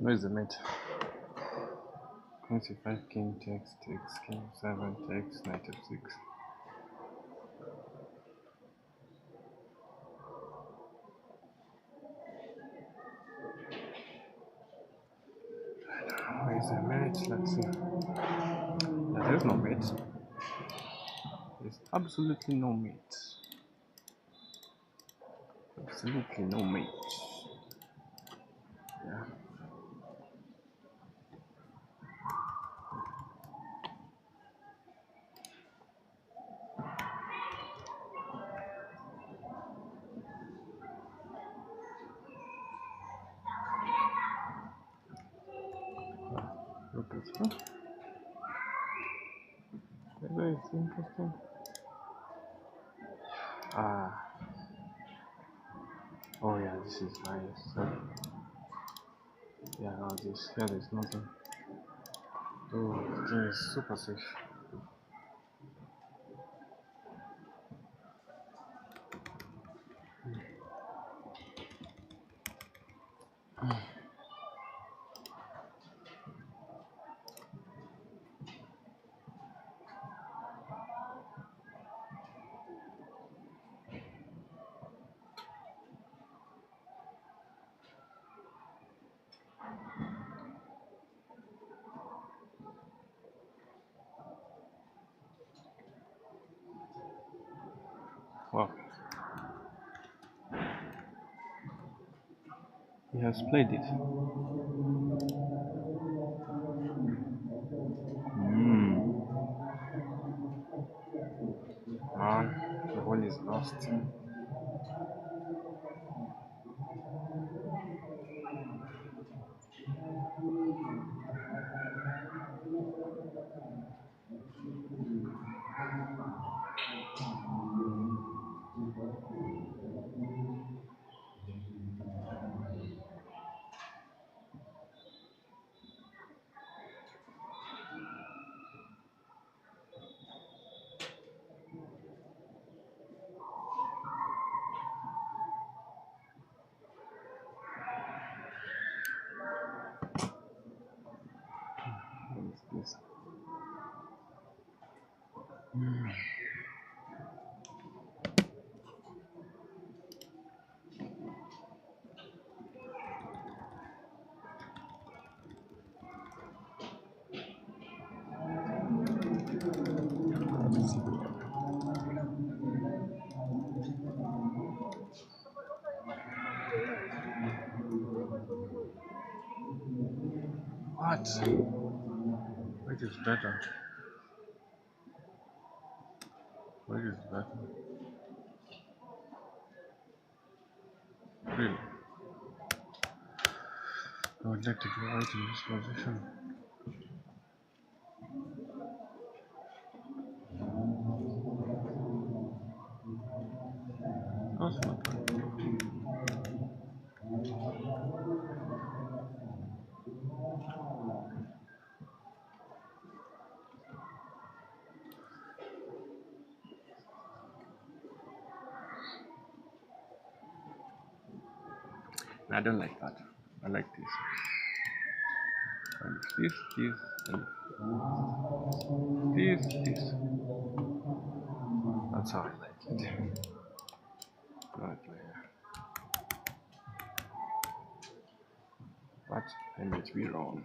Where's the mate? King c5, king takes, king 7 takes, knight f6. Where's the mate? Let's see. Yeah, there's no mate. There's absolutely no mate. Absolutely no mate. Yeah. Look at this. Very interesting. Ah. Oh yeah, this is nice. Yeah, now this here there's nothing. Oh, the king is super safe. Wow. He has played it. Man, the one is lost. What is this? What? Which is better? Which is better? Really? I would like to be right in this position. That's not bad. I don't like that. I like this. And this, and this. That's how I like it. Right there. But I may be wrong.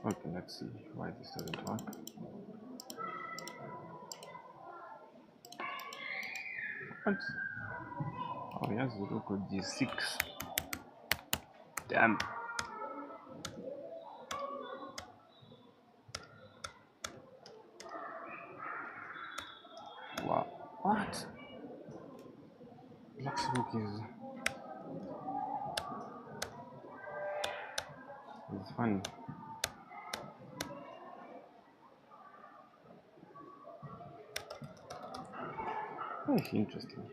Okay, let's see why this doesn't work. What? Oh, he has rook of g6. Damn. Wow. What? Black's rook is funny. Very interesting.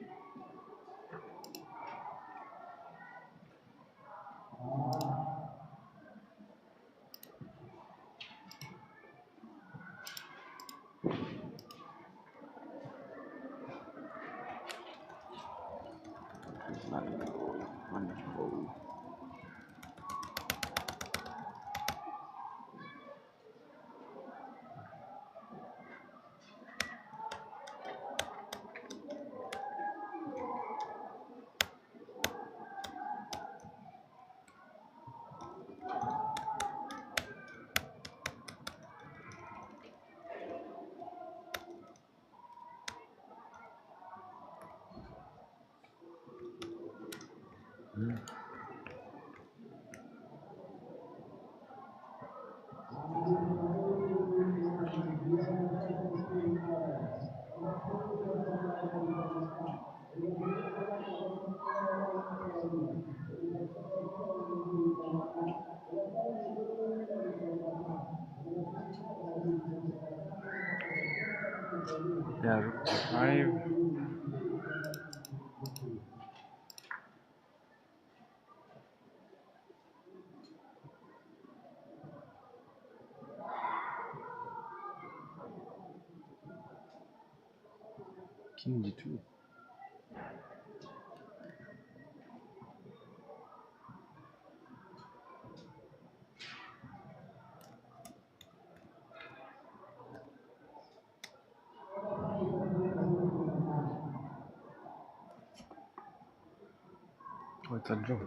Wonderful. Wonderful. Yeah, rook d5. King g2. Oh, it's a draw.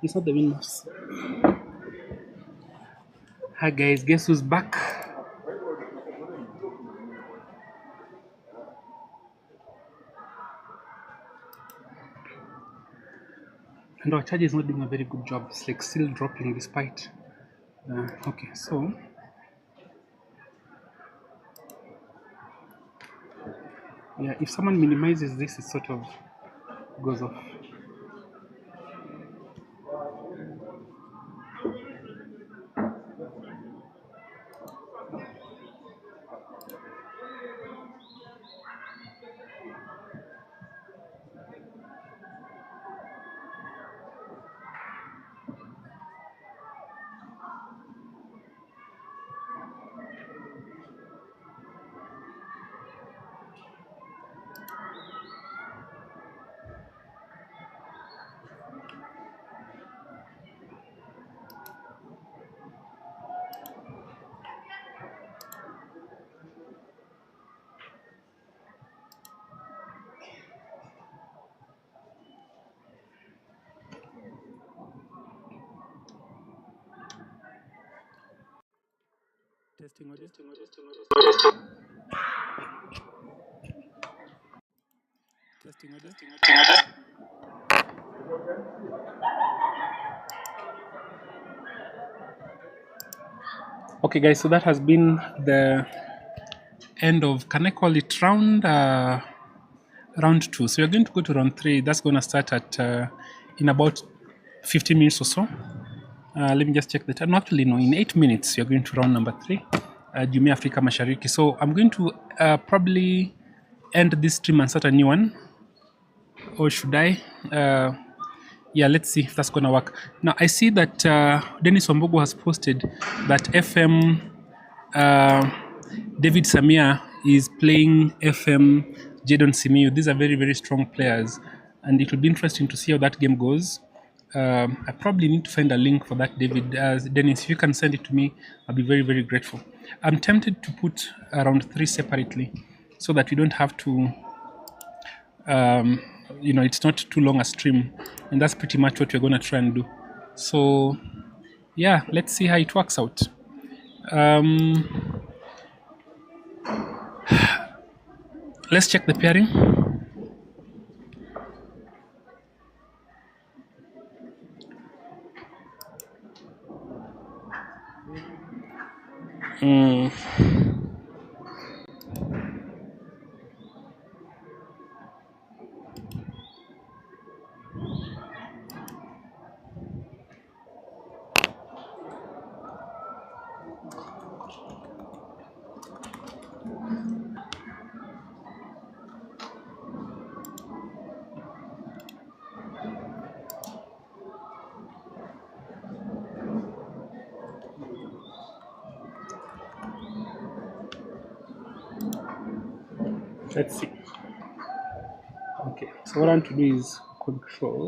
It's not the wind maps. Hi guys, guess who's back? And our charge is not doing a very good job. It's like still dropping despite. Okay, so yeah, if someone minimizes this, it sort of goes off. Testing audio. Testing audio. Okay, guys, so that has been the end of, can I call it round 2. So we're going to go to round 3. That's going to start at in about 15 minutes or so. Let me just check the time. No, actually, no, in 8 minutes, you're going to round number 3, Jumuiya Afrika Mashariki. So I'm going to probably end this stream and start a new one. Or should I? Yeah, let's see if that's going to work. Now, I see that Dennis Wambogo has posted that FM David Samia is playing FM Jadon Simiyu. These are very, very strong players. And it will be interesting to see how that game goes. I probably need to find a link for that, David. Dennis, if you can send it to me, I'll be very, very grateful. I'm tempted to put around 3 separately so that we don't have to, it's not too long a stream. And that's pretty much what we're going to try and do. So, yeah, let's see how it works out. Let's check the pairing. Let's see. Okay, so what I want to do is control.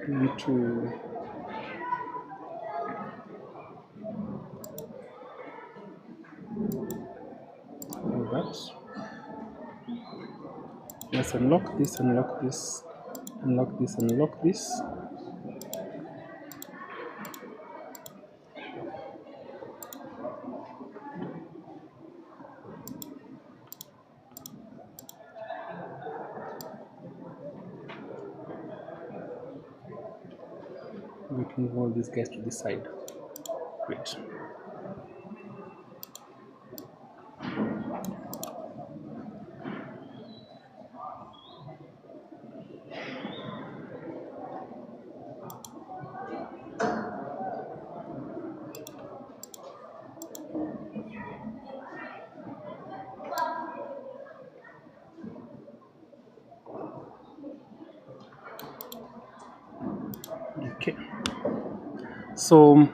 Need to do that. Let's unlock this, unlock this, unlock this, unlock this. We can move all these guys to the side. Great. Okay. So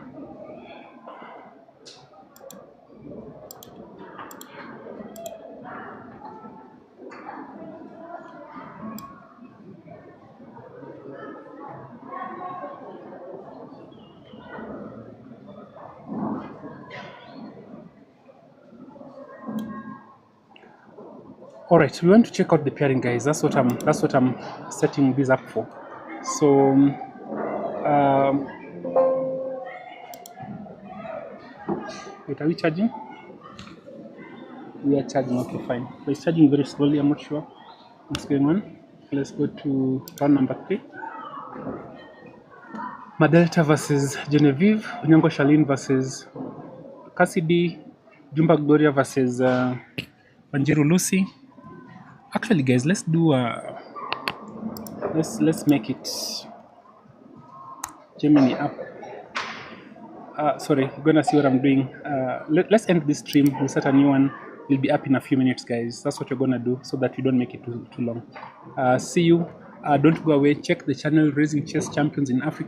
all right, we want to check out the pairing, guys. That's what I'm setting this up for. So wait, are we charging? We are charging. Okay, fine. But it's charging very slowly. I'm not sure what's going on. Let's go to round number 3. Madelta versus Genevieve. Onyango Charlene versus Cassidy. Jumba Gloria versus Wanjiru Lucy. Actually, guys, let's do let's make it Gemini up. Sorry, you're gonna see what I'm doing. Let's end this stream. We'll start a new one. We'll be up in a few minutes, guys. That's what you're gonna do so that you don't make it too long. See you. Don't go away. Check the channel Raising Chess Champions in Africa.